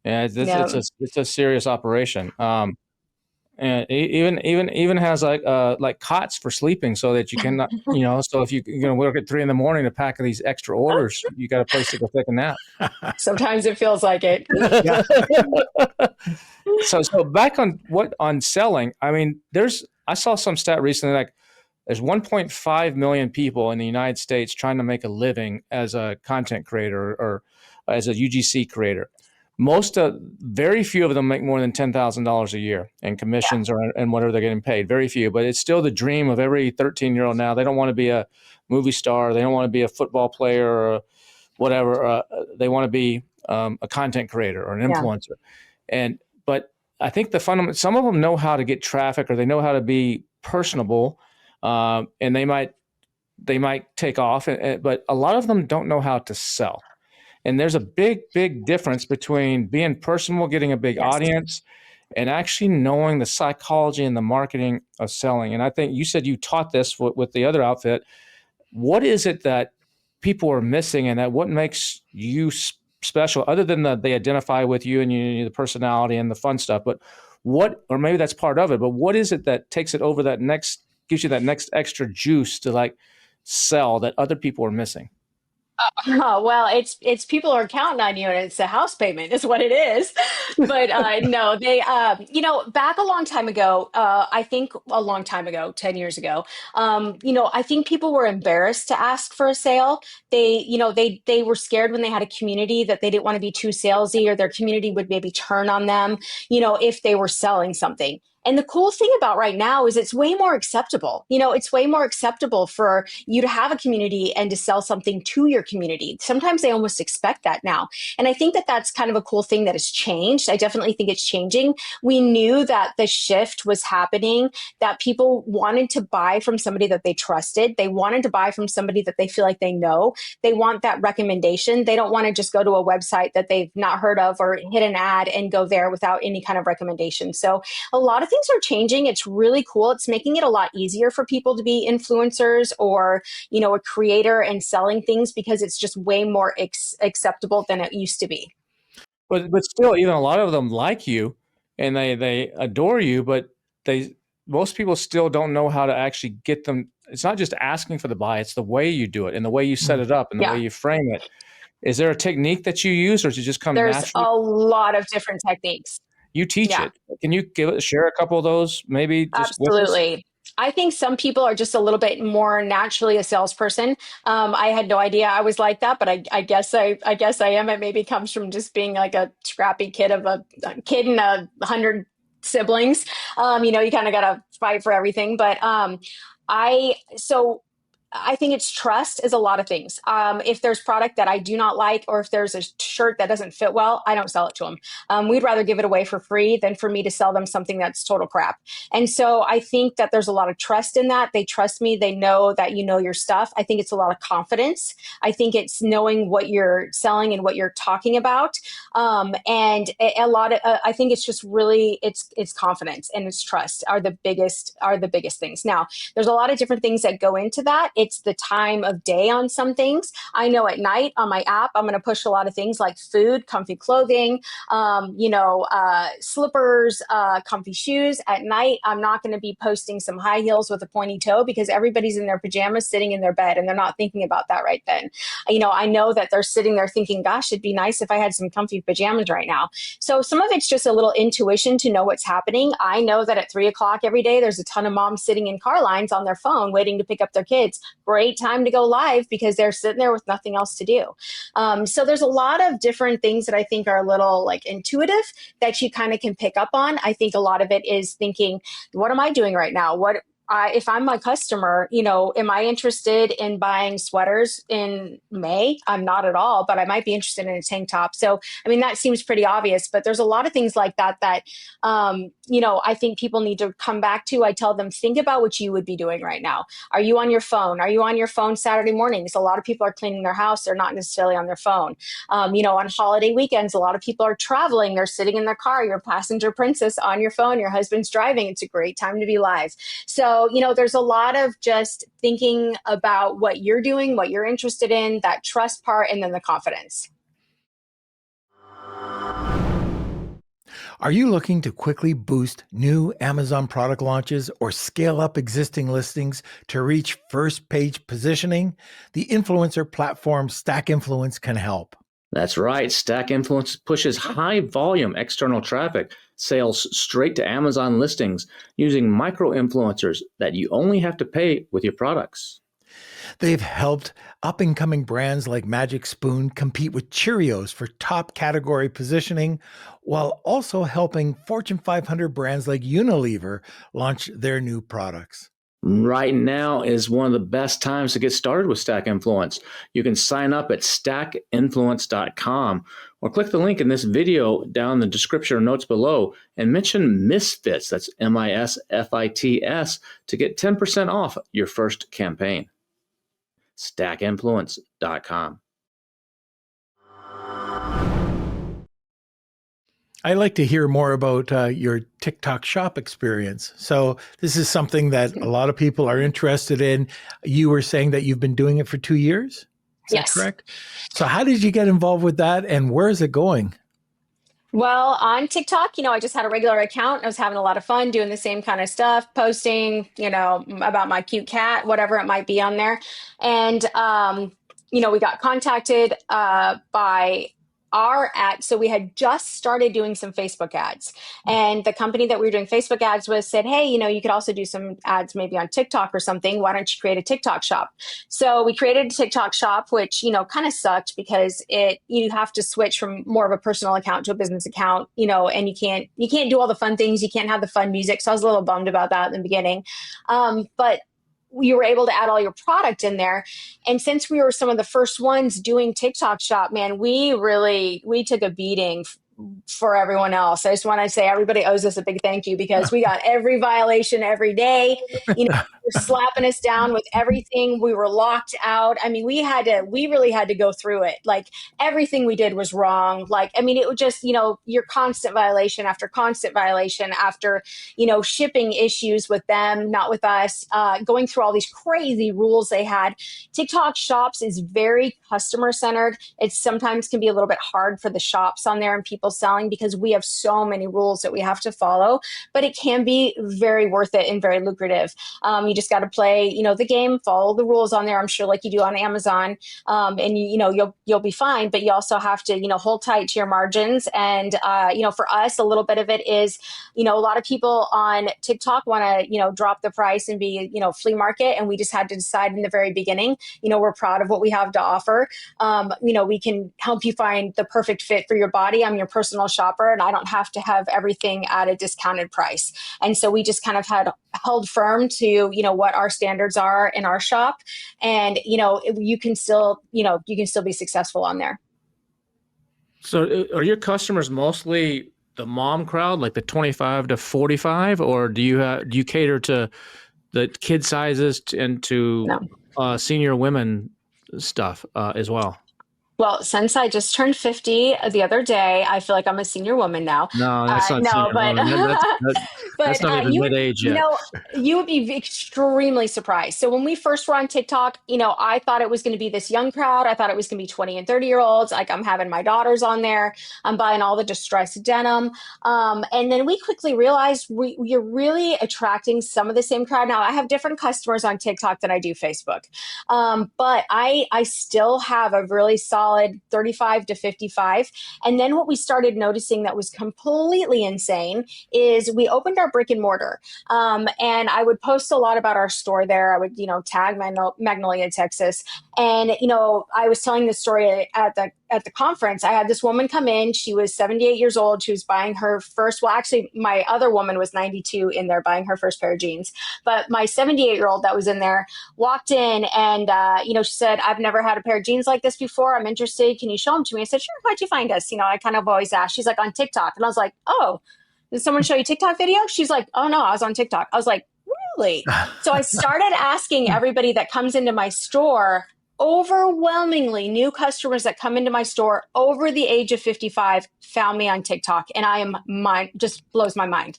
Yeah, No. it's a serious operation. And even has like cots for sleeping so that you cannot, so if you're gonna work at 3 a.m. to pack these extra orders, you got a place to go take a nap. Sometimes it feels like it. Yeah. So back on selling, I mean, I saw some stat recently, like there's 1.5 million people in the United States trying to make a living as a content creator or as a UGC creator. Very few of them make more than $10,000 a year in commissions and whatever they're getting paid. Very few, but it's still the dream of every 13-year-old now. They don't want to be a movie star. They don't want to be a football player or whatever. They want to be a content creator or an Yeah. influencer. But I think some of them know how to get traffic or they know how to be personable, and they might take off. But a lot of them don't know how to sell. And there's a big, big difference between being personable, getting a big Yes. audience, and actually knowing the psychology and the marketing of selling. And I think you said you taught this with the other outfit. What is it that people are missing, and what makes you special, other than they identify with you and the personality and the fun stuff? But or maybe that's part of it. But what is it that takes it over gives you that next extra juice to like sell that other people are missing? Oh, well, it's people are counting on you, and it's a house payment is what it is. But no, they back a long time ago. I think a long time ago, 10 years ago. I think people were embarrassed to ask for a sale. They were scared when they had a community that they didn't want to be too salesy, or their community would maybe turn on them. If they were selling something. And the cool thing about right now is it's way more acceptable. It's way more acceptable for you to have a community and to sell something to your community. Sometimes they almost expect that now. And I think that that's kind of a cool thing that has changed. I definitely think it's changing. We knew that the shift was happening, that people wanted to buy from somebody that they trusted. They wanted to buy from somebody that they feel like they know. They want that recommendation. They don't want to just go to a website that they've not heard of or hit an ad and go there without any kind of recommendation. So a lot of things are changing. It's really cool. It's making it a lot easier for people to be influencers or, a creator and selling things because it's just way more acceptable than it used to be. But still, even a lot of them like you and they adore you, but they most people still don't know how to actually get them. It's not just asking for the buy; it's the way you do it and the way you set it up and the way Yeah. you frame it. Is there a technique that you use, or does it just come There's naturally? a lot of different techniques. You teach Yeah. it. Can you share a couple of those, maybe just with us? Absolutely. I think some people are just a little bit more naturally a salesperson. I had no idea I was like that, but I guess I am. It maybe comes from just being like a scrappy kid of a kid and 100 siblings. You kind of got to fight for everything. But I so I think it's trust is a lot of things. If there's product that I do not like, or if there's a shirt that doesn't fit well, I don't sell it to them. We'd rather give it away for free than for me to sell them something that's total crap. And so I think that there's a lot of trust in that. They trust me. They know that you know your stuff. I think it's a lot of confidence. I think it's knowing what you're selling and what you're talking about. And a lot of, I think it's just really, it's confidence and it's trust are the biggest things. Now, there's a lot of different things that go into that. It's the time of day on some things. I know at night on my app, I'm going to push a lot of things like food, comfy clothing, slippers, comfy shoes. At night, I'm not going to be posting some high heels with a pointy toe because everybody's in their pajamas sitting in their bed and they're not thinking about that right then. I know that they're sitting there thinking, gosh, it'd be nice if I had some comfy pajamas right now. So some of it's just a little intuition to know what's happening. I know that at 3 o'clock every day, there's a ton of moms sitting in car lines on their phone waiting to pick up their kids. Great time to go live because they're sitting there with nothing else to do. So there's a lot of different things that I think are a little like intuitive that you kind of can pick up on. I think a lot of it is thinking, what am I doing right now? If I'm a customer, am I interested in buying sweaters in May? I'm not at all, but I might be interested in a tank top. So, I mean, that seems pretty obvious, but there's a lot of things like that I think people need to come back to. I tell them, think about what you would be doing right now. Are you on your phone? Are you on your phone Saturday mornings? A lot of people are cleaning their house. They're not necessarily on their phone. On holiday weekends, a lot of people are traveling. They're sitting in their car. You're a passenger princess on your phone. Your husband's driving. It's a great time to be live. So, there's a lot of just thinking about what you're doing, what you're interested in, that trust part, and then the confidence. Are you looking to quickly boost new Amazon product launches or scale up existing listings to reach first page positioning? The influencer platform Stack Influence can help. That's right. Stack Influence pushes high volume external traffic sales straight to Amazon listings using micro influencers that you only have to pay with your products. They've helped up and coming brands like Magic Spoon compete with Cheerios for top category positioning, while also helping Fortune 500 brands like Unilever launch their new products. Right now is one of the best times to get started with Stack Influence. You can sign up at stackinfluence.com or click the link in this video down in the description or notes below and mention Misfits, that's MISFITS, to get 10% off your first campaign. stackinfluence.com. I'd like to hear more about your TikTok shop experience. So this is something that a lot of people are interested in. You were saying that you've been doing it for 2 years? Is Yes. that correct? So how did you get involved with that and where is it going? Well, on TikTok, I just had a regular account. I was having a lot of fun doing the same kind of stuff, posting, about my cute cat, whatever it might be on there. And, we got contacted by our ad, so we had just started doing some Facebook ads, and the company that we were doing Facebook ads with said, hey, you could also do some ads maybe on TikTok or something. Why don't you create a TikTok shop? So we created a TikTok shop, which, kind of sucked because you have to switch from more of a personal account to a business account, and you can't do all the fun things. You can't have the fun music. So I was a little bummed about that in the beginning. But you were able to add all your product in there. And since we were some of the first ones doing TikTok shop, man, we took a beating for everyone else. I just want to say everybody owes us a big thank you because we got every violation every day. They're slapping us down with everything. We were locked out. I mean, we really had to go through it. Like everything we did was wrong. Like, I mean, it would just, your constant violation after constant violation after, shipping issues with them, not with us, going through all these crazy rules they had. TikTok shops is very customer centered. It sometimes can be a little bit hard for the shops on there and people selling because we have so many rules that we have to follow, but it can be very worth it and very lucrative. You just got to play, the game, follow the rules on there. I'm sure like you do on Amazon, and you'll be fine, but you also have to, hold tight to your margins. And, for us, a little bit of it is, a lot of people on TikTok want to, drop the price and be, flea market. And we just had to decide in the very beginning, we're proud of what we have to offer. We can help you find the perfect fit for your body. I'm your personal shopper and I don't have to have everything at a discounted price. And so we just kind of held firm to, what our standards are in our shop. And, you can still be successful on there. So are your customers mostly the mom crowd, like the 25 to 45, or do you cater to the kid sizes and to senior women stuff as well? Well, since I just turned 50 the other day, I feel like I'm a senior woman now. No, that's not No, senior but woman. That's not even mid-age yet. you would be extremely surprised. So when we first were on TikTok, I thought it was going to be this young crowd. I thought it was going to be 20 and 30-year-olds. Like I'm having my daughters on there. I'm buying all the distressed denim. And then we quickly realized you're really attracting some of the same crowd. Now I have different customers on TikTok than I do Facebook. But I still have a really solid 35 to 55. And then what we started noticing that was completely insane is we opened our brick and mortar. And I would post a lot about our store there. I would, tag Magnolia, Texas. And, I was telling this story at the conference. I had this woman come in. She was 78 years old. She was buying her first, well, actually, my other woman was 92 in there buying her first pair of jeans. But my 78-year-old that was in there walked in and, she said, I've never had a pair of jeans like this before. I'm interested. Can you show them to me? I said, sure. How'd you find us? I kind of always ask. She's like, on TikTok. And I was like, oh, did someone show you TikTok video? She's like, oh, no, I was on TikTok. I was like, really? So I started asking everybody that comes into my store, overwhelmingly new customers that come into my store over the age of 55 found me on TikTok. And just blows my mind.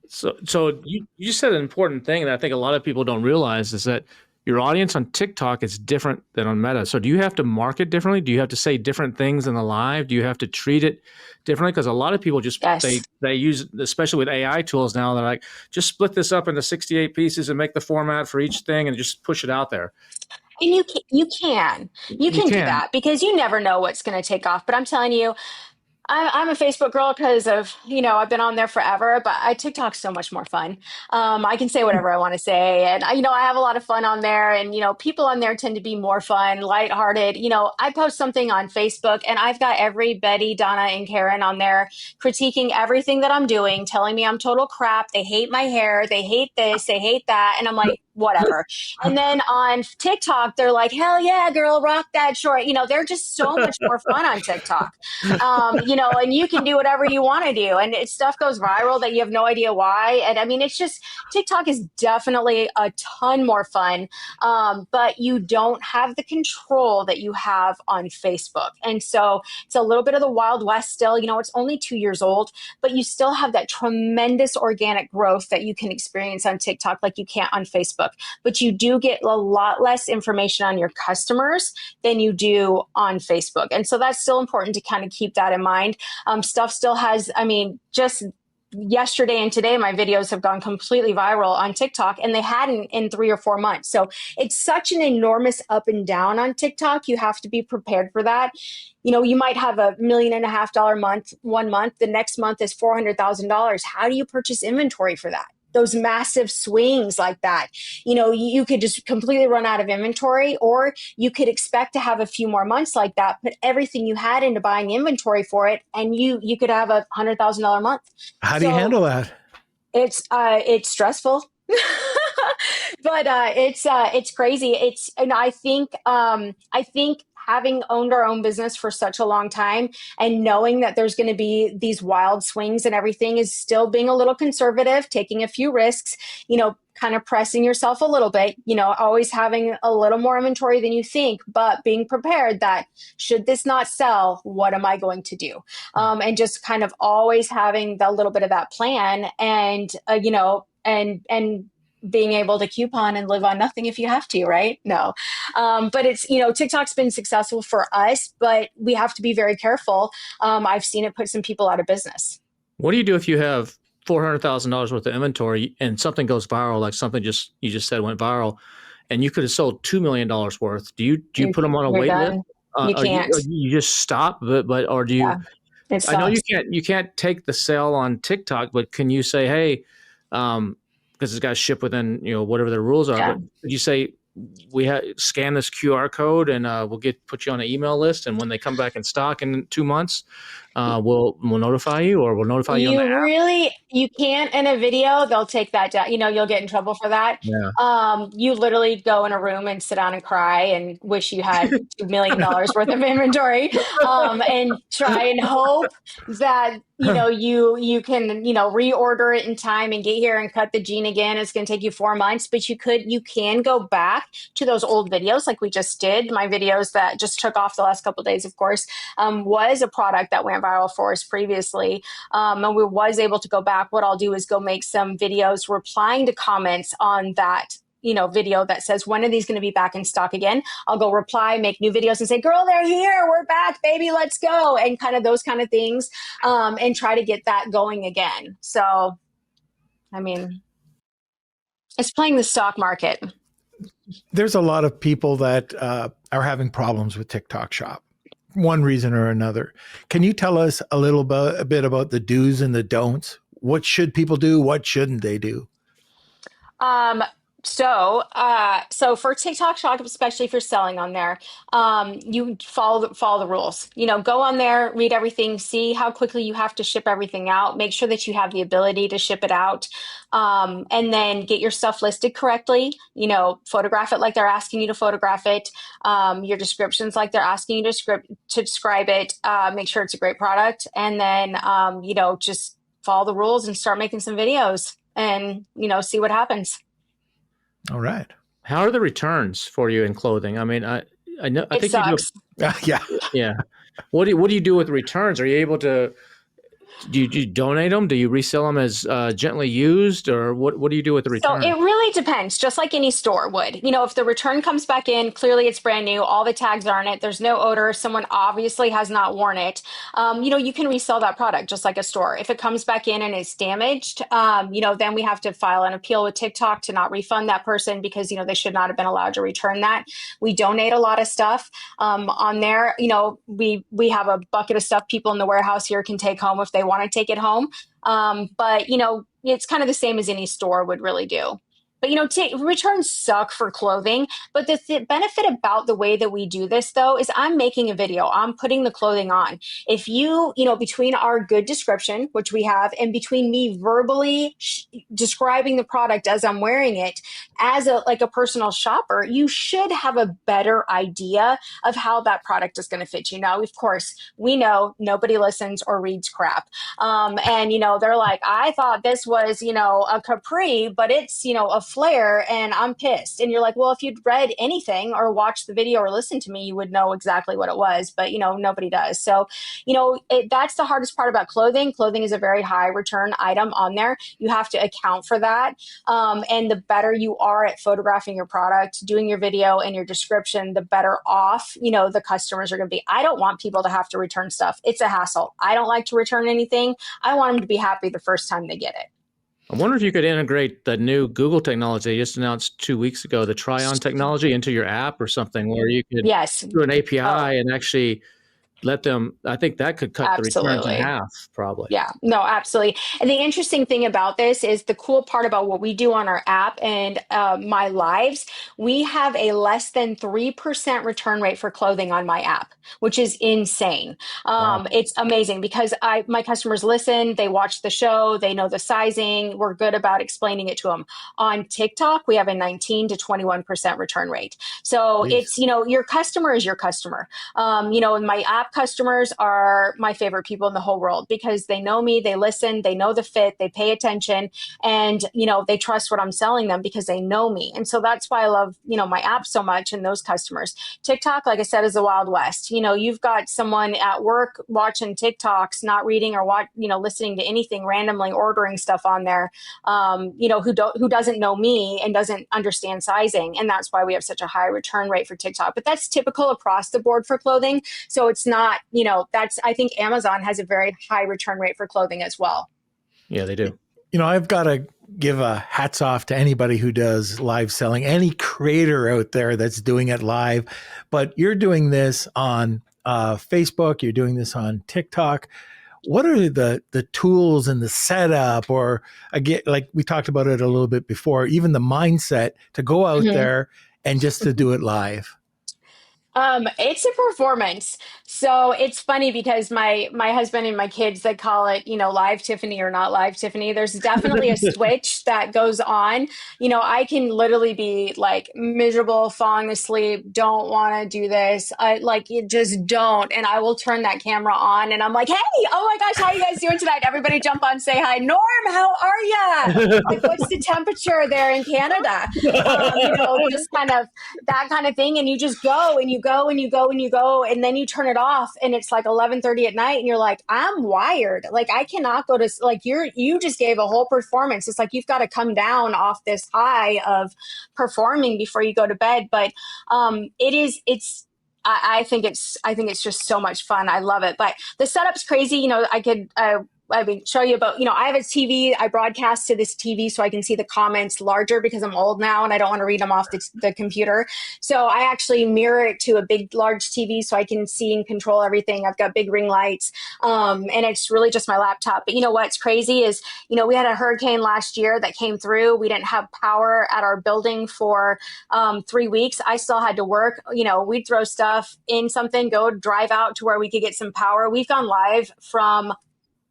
So you said an important thing that I think a lot of people don't realize is that your audience on TikTok is different than on Meta. So do you have to market differently? Do you have to say different things in the live? Do you have to treat it differently? Because a lot of people just, they use, especially with AI tools now, they're like, just split this up into 68 pieces and make the format for each thing and just push it out there. And you can do that because you never know what's going to take off. But I'm telling you, I'm a Facebook girl because of, I've been on there forever, but TikTok's so much more fun. I can say whatever I want to say. And, I have a lot of fun on there and, people on there tend to be more fun, lighthearted. I post something on Facebook and I've got every Betty, Donna, and Karen on there critiquing everything that I'm doing, telling me I'm total crap. They hate my hair. They hate this. They hate that. And I'm like, whatever. And then on TikTok, they're like, hell yeah, girl, rock that short. They're just so much more fun on TikTok. And you can do whatever you want to do. And stuff goes viral that you have no idea why. And I mean, it's just, TikTok is definitely a ton more fun. But you don't have the control that you have on Facebook. And so it's a little bit of the Wild West still, it's only 2 years old, but you still have that tremendous organic growth that you can experience on TikTok like you can't on Facebook. But you do get a lot less information on your customers than you do on Facebook. And so that's still important to kind of keep that in mind. Stuff still has, just yesterday and today, my videos have gone completely viral on TikTok, and they hadn't in 3 or 4 months. So it's such an enormous up and down on TikTok. You have to be prepared for that. You might have $1.5 million month, 1 month. The next month is $400,000. How do you purchase inventory for that? Those massive swings like that. You could just completely run out of inventory, or you could expect to have a few more months like that, put everything you had into buying inventory for it, and you could have $100,000 month. How do you handle that? It's stressful. But it's crazy. And I think having owned our own business for such a long time, and knowing that there's going to be these wild swings and everything, is still being a little conservative, taking a few risks, kind of pressing yourself a little bit, always having a little more inventory than you think, but being prepared that should this not sell, what am I going to do? And just kind of always having a little bit of that plan, and and being able to coupon and live on nothing if you have to, right? No. But it's, TikTok's been successful for us, but we have to be very careful. I've seen it put some people out of business. What do you do if you have $400,000 worth of inventory and something goes viral, like something you just said went viral, and you could have sold $2 million worth? Do you put them on a You're wait done. list? You can't. You just stop, or do you? Yeah, it I know sucks. you can't take the sale on TikTok, but can you say, hey, because it's got to ship within whatever the rules are, Yeah. but could you say scan this QR code and we'll put you on an email list, and when they come back in stock in 2 months, we'll notify you, or we'll notify you on the app? You can't in a video. They'll take that down. You'll get in trouble for that. Yeah. You literally go in a room and sit down and cry and wish you had $2 million worth of inventory, and try and hope that you can reorder it in time and get here and cut the gene again. It's going to take you 4 months, but you can go back to those old videos like we just did. My videos that just took off the last couple of days, of course, was a product that went viral for us previously, and we was able to go back. What I'll do is go make some videos replying to comments on that video that says, when are these going to be back in stock again? I'll go reply, make new videos and say, girl, they're here. We're back, baby. Let's go. And kind of those kind of things, and try to get that going again. So, I mean, it's playing the stock market. There's a lot of people that are having problems with TikTok Shop, one reason or another. Can you tell us a bit about the do's and the don'ts? What should people do? What shouldn't they do? So for TikTok Shop, especially if you're selling on there, you follow the rules. Go on there, read everything, see how quickly you have to ship everything out. Make sure that you have the ability to ship it out, and then get your stuff listed correctly. Photograph it like they're asking you to photograph it. Your descriptions like they're asking you to describe it. Make sure it's a great product, and then just follow the rules and start making some videos, and see what happens. All right. How are the returns for you in clothing? I mean, I know I It think sucks. Yeah. yeah. What do you do with returns? Are you able to do you donate them? Do you resell them as gently used, or what do you do with the So return? it really depends, just like any store would. If the return comes back in, clearly it's brand new, all the tags are on it, there's no odor, someone obviously has not worn it, you can resell that product just like a store. If it comes back in and it's damaged, then we have to file an appeal with TikTok to not refund that person, because, they should not have been allowed to return that. We donate a lot of stuff on there. We have a bucket of stuff people in the warehouse here can take home if they want to take it home. But it's kind of the same as any store would really do. But, returns suck for clothing. But the benefit about the way that we do this, though, is I'm making a video. I'm putting the clothing on. If between our good description, which we have, and between me verbally describing the product as I'm wearing it, as a personal shopper, you should have a better idea of how that product is going to fit you. Now, of course, we know nobody listens or reads crap. And, they're like, I thought this was, a capri, but it's, a flare and I'm pissed. And you're like, well, if you'd read anything or watched the video or listened to me, you would know exactly what it was. But, nobody does. So, that's the hardest part about clothing. Clothing is a very high return item on there. You have to account for that. And the better you are at photographing your product, doing your video and your description, the better off, the customers are going to be. I don't want people to have to return stuff. It's a hassle. I don't like to return anything. I want them to be happy the first time they get it. I wonder if you could integrate the new Google technology they just announced 2 weeks ago, the try-on technology, into your app or something, where you could do an API and actually let them. I think that could cut the returns in half, probably. Yeah, no, absolutely. And the interesting thing about this is the cool part about what we do on our app and my lives, we have a less than 3% return rate for clothing on my app, which is insane. Wow. It's amazing because my customers listen, they watch the show, they know the sizing. We're good about explaining it to them. On TikTok, we have a 19 to 21% return rate. So it's, your customer is your customer. My app customers are my favorite people in the whole world because they know me, they listen, they know the fit, they pay attention, and they trust what I'm selling them because they know me. And so that's why I love my app so much and those customers. TikTok, like I said, is the Wild West. You've got someone at work watching TikToks, not reading or listening to anything, randomly ordering stuff on there, who doesn't know me and doesn't understand sizing. And that's why we have such a high return rate for TikTok. But that's typical across the board for clothing. So it's not, I think Amazon has a very high return rate for clothing as well. Yeah, they do. I've got to give a hats off to anybody who does live selling, any creator out there that's doing it live. But you're doing this on Facebook, you're doing this on TikTok. What are the tools and the setup, or again, like we talked about it a little bit before, even the mindset to go out there and just to do it live? It's a performance. So it's funny because my husband and my kids, they call it, live Tiffany or not live Tiffany. There's definitely a switch that goes on. I can literally be like miserable, falling asleep, don't want to do this. You just don't. And I will turn that camera on and I'm like, hey, oh my gosh, how are you guys doing tonight? Everybody jump on, say hi. Norm, how are you? Like, what's the temperature there in Canada? Just kind of that kind of thing. And you just go and you go and you go and you go, and then you turn it off and it's like 11:30 at night and you're like, I'm wired. Like, I cannot go to, like, you just gave a whole performance. It's like, you've got to come down off this high of performing before you go to bed. But I think it's just so much fun. I love it. But the setup's crazy. I mean, show you about, I have a TV. I broadcast to this TV so I can see the comments larger because I'm old now and I don't want to read them off the computer. So I actually mirror it to a big, large TV so I can see and control everything. I've got big ring lights. And it's really just my laptop. But what's crazy is, we had a hurricane last year that came through. We didn't have power at our building for 3 weeks. I still had to work. We'd throw stuff in something, go drive out to where we could get some power. We've gone live from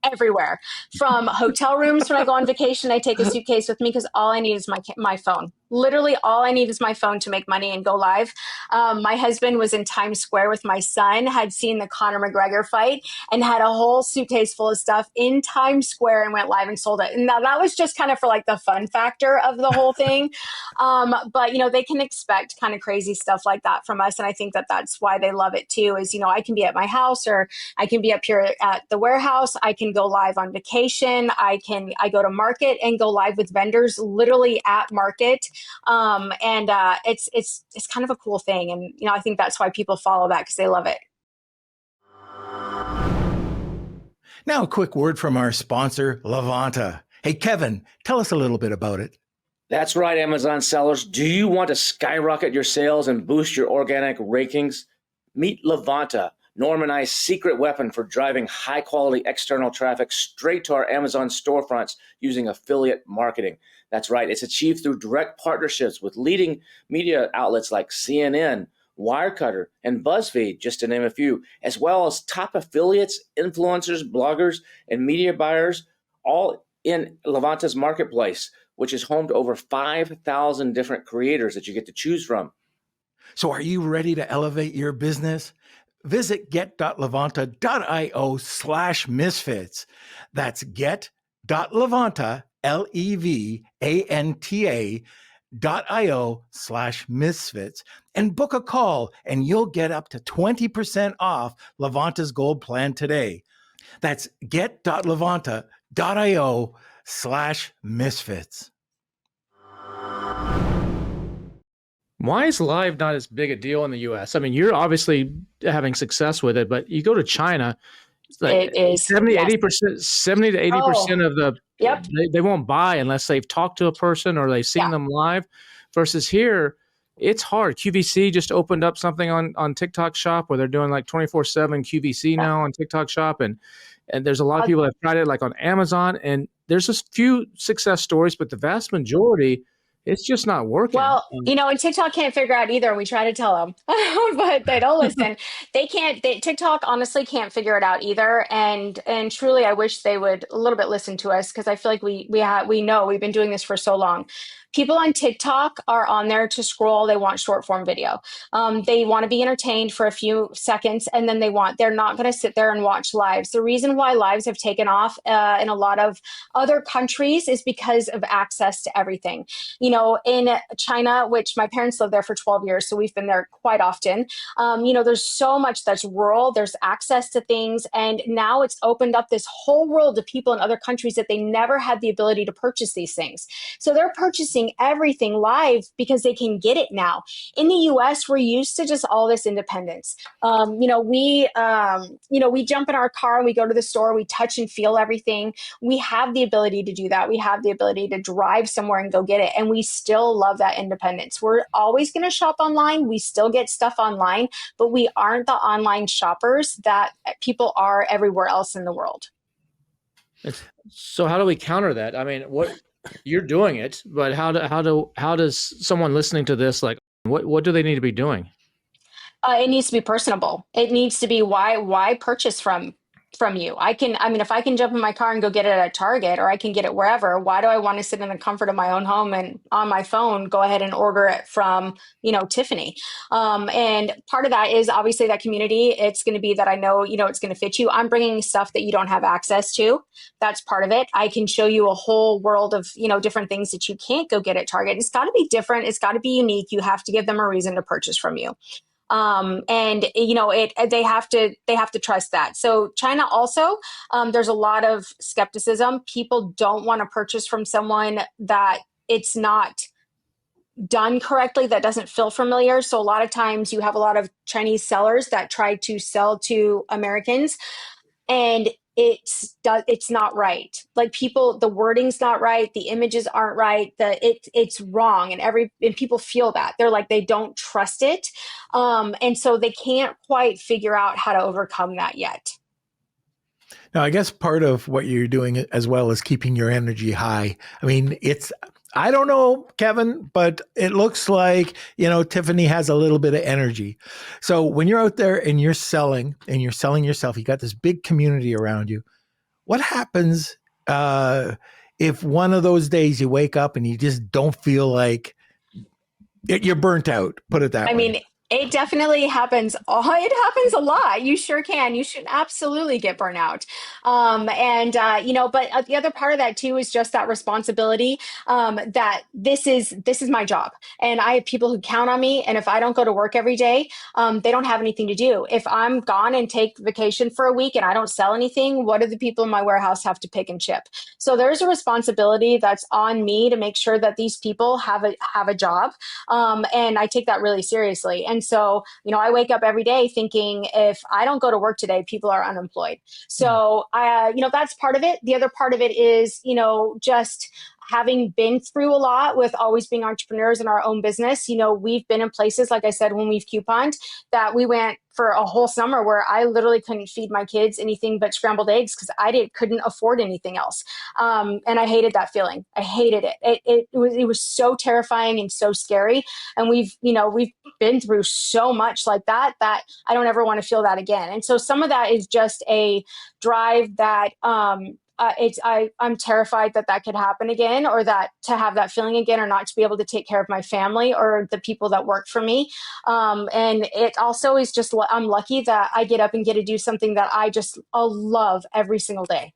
everywhere, from hotel rooms. When I go on vacation, I take a suitcase with me because all I need is my phone. Literally all I need is my phone to make money and go live. My husband was in Times Square with my son, had seen the Conor McGregor fight and had a whole suitcase full of stuff in Times Square and went live and sold it. And now that was just kind of for like the fun factor of the whole thing. But they can expect kind of crazy stuff like that from us. And I think that that's why they love it too, is, I can be at my house or I can be up here at the warehouse. I can go live on vacation. I go to market and go live with vendors literally at market. It's kind of a cool thing. And, I think that's why people follow that, because they love it. Now, a quick word from our sponsor, Levanta. Hey, Kevin, tell us a little bit about it. That's right, Amazon sellers. Do you want to skyrocket your sales and boost your organic rankings? Meet Levanta, Norm and I's secret weapon for driving high-quality external traffic straight to our Amazon storefronts using affiliate marketing. That's right. It's achieved through direct partnerships with leading media outlets like CNN, Wirecutter, and BuzzFeed, just to name a few, as well as top affiliates, influencers, bloggers, and media buyers, all in Levanta's marketplace, which is home to over 5,000 different creators that you get to choose from. So are you ready to elevate your business? Visit get.levanta.io/misfits. That's get.levanta, Levanta, get.io/misfits and book a call, and you'll get up to 20% off Levanta's gold plan today. That's get.levanta.io/misfits. Why is live not as big a deal in the US? I mean, you're obviously having success with it, but you go to China, it's like It is, 70, yes. 80%, 70 to 80% Oh, of the, yep. they won't buy unless they've talked to a person or they've seen Yeah. them live. Versus here, it's hard. QVC just opened up something on TikTok Shop where they're doing like 24/7 QVC Yeah. now on TikTok Shop. And there's a lot of people that have tried it like on Amazon. And there's a few success stories, but the vast majority, it's just not working. Well, and TikTok can't figure out either. We try to tell them, but they don't listen. They can't. TikTok honestly can't figure it out either. And truly, I wish they would a little bit listen to us, because I feel like we know we've been doing this for so long. People on TikTok are on there to scroll. They want short form video. They want to be entertained for a few seconds, and then they're not going to sit there and watch lives. The reason why lives have taken off in a lot of other countries is because of access to everything. In China, which my parents lived there for 12 years, so we've been there quite often. There's so much that's rural, there's access to things, and now it's opened up this whole world of people in other countries that they never had the ability to purchase these things. So they're purchasing everything live because they can get it now. In the US, we're used to just all this independence. We jump in our car and we go to the store, we touch and feel everything. We have the ability to do that. We have the ability to drive somewhere and go get it. And we still love that independence. We're always going to shop online. We still get stuff online, but we aren't the online shoppers that people are everywhere else in the world. So how do we counter that? I mean, what you're doing it, but how does someone listening to this, like, what do they need to be doing? It needs to be personable. It needs to be why purchase from you. If I can jump in my car and go get it at Target, or I can get it wherever, why do I want to sit in the comfort of my own home and on my phone go ahead and order it from, Tiffany? And part of that is obviously that community. It's going to be that I know, it's going to fit you. I'm bringing stuff that you don't have access to. That's part of it. I can show you a whole world of, different things that you can't go get at Target. It's got to be different. It's got to be unique. You have to give them a reason to purchase from you. They have to trust that. So China also, there's a lot of skepticism. People don't want to purchase from someone that it's not done correctly, that doesn't feel familiar. So a lot of times you have a lot of Chinese sellers that try to sell to Americans, and it's not right. Like, the wording's not right, the images aren't right, it's wrong, and people feel that they're like, they don't trust it, and so they can't quite figure out how to overcome that yet. Now, I guess part of what you're doing as well is keeping your energy high. I mean, I don't know, Kevin, but it looks like, Tiffany has a little bit of energy. So when you're out there and you're selling yourself, you got this big community around you. What happens if one of those days you wake up and you just don't feel like you're burnt out? Put it that way. I mean, it definitely happens. It happens a lot. You sure can. You should absolutely get burnout. But the other part of that too is just that responsibility, that this is my job, and I have people who count on me. And if I don't go to work every day, they don't have anything to do. If I'm gone and take vacation for a week and I don't sell anything, what do the people in my warehouse have to pick and ship? So there's a responsibility that's on me to make sure that these people have a job. And I take that really seriously. And so, I wake up every day thinking, if I don't go to work today, people are unemployed. So, that's part of it. The other part of it is, just having been through a lot with always being entrepreneurs in our own business. We've been in places, like I said, when we've couponed, that we went for a whole summer where I literally couldn't feed my kids anything but scrambled eggs because couldn't afford anything else. And I hated that feeling. I hated it. It was so terrifying and so scary. And we've been through so much like that I don't ever want to feel that again. And so some of that is just a drive that, I'm terrified that could happen again, or that to have that feeling again, or not to be able to take care of my family or the people that work for me. And it also is just, I'm lucky that I get up and get to do something that I just love every single day.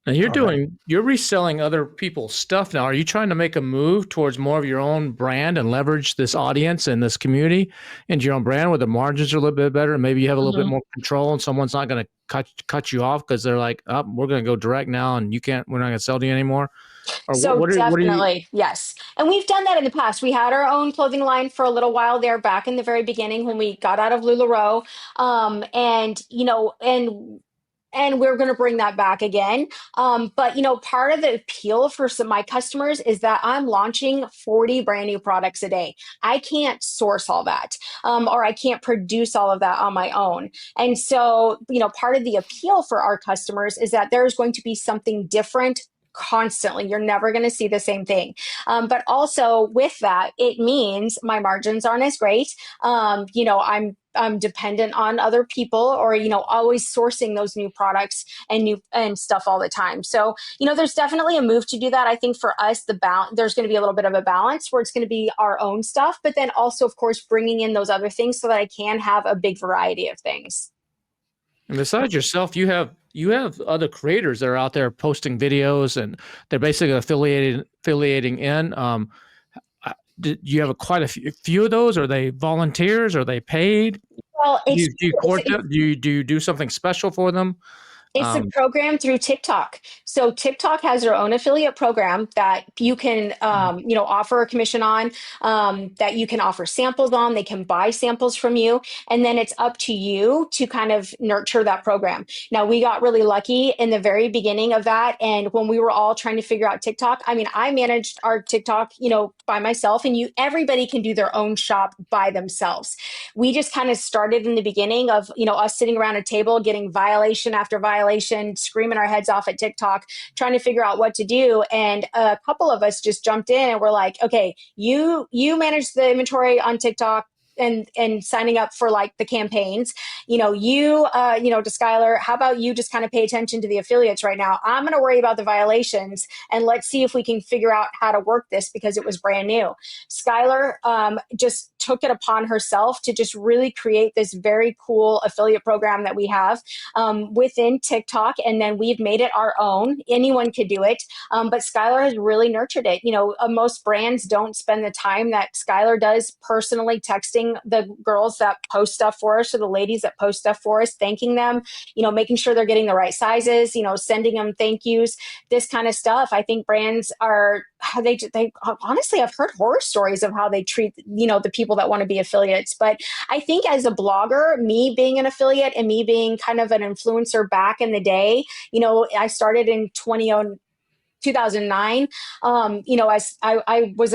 Now All right. you're reselling other people's stuff now. Are you trying to make a move towards more of your own brand and leverage this audience and this community into your own brand where the margins are a little bit better and maybe you have a little bit more control and someone's not going to cut you off because they're like, oh, we're going to go direct now and we're not going to sell to you anymore? Or So what are you? definitely, yes. And we've done that in the past. We had our own clothing line for a little while there back in the very beginning when we got out of LuLaRoe. And and we're going to bring that back again. But part of the appeal for some of my customers is that I'm launching 40 brand new products a day. I can't source all that, or I can't produce all of that on my own. And so, part of the appeal for our customers is that there's going to be something different constantly. You're never going to see the same thing. But also with that, it means my margins aren't as great. I'm dependent on other people or, always sourcing those new products and stuff all the time. So, there's definitely a move to do that. I think for us, there's going to be a little bit of a balance where it's going to be our own stuff, but then also, of course, bringing in those other things so that I can have a big variety of things. And besides yourself, you have other creators that are out there posting videos, and they're basically affiliating in. Do you have quite a few of those? Are they volunteers? Are they paid? Well, Do you court them? Do you do something special for them? it's a program through TikTok. So TikTok has their own affiliate program that you can, offer a commission on, that you can offer samples on. They can buy samples from you. And then it's up to you to kind of nurture that program. Now, we got really lucky in the very beginning of that. And when we were all trying to figure out TikTok, I mean, I managed our TikTok, by myself, and everybody can do their own shop by themselves. We just kind of started in the beginning of, us sitting around a table, getting violation after violation, screaming our heads off at TikTok, trying to figure out what to do. And a couple of us just jumped in and we're like, okay, you manage the inventory on TikTok and signing up for like the campaigns, to Skylar, how about you just kind of pay attention to the affiliates right now? I'm going to worry about the violations and let's see if we can figure out how to work this because it was brand new. Skylar just took it upon herself to just really create this very cool affiliate program that we have within TikTok. And then we've made it our own. Anyone could do it. But Skylar has really nurtured it. Most brands don't spend the time that Skylar does personally texting the girls that post stuff for us or the ladies that post stuff for us, thanking them, making sure they're getting the right sizes, sending them thank yous, this kind of stuff. I think brands are how they honestly, I've heard horror stories of how they treat, the people that want to be affiliates. But I think as a blogger, me being an affiliate and me being kind of an influencer back in the day, I started in 2009. As I was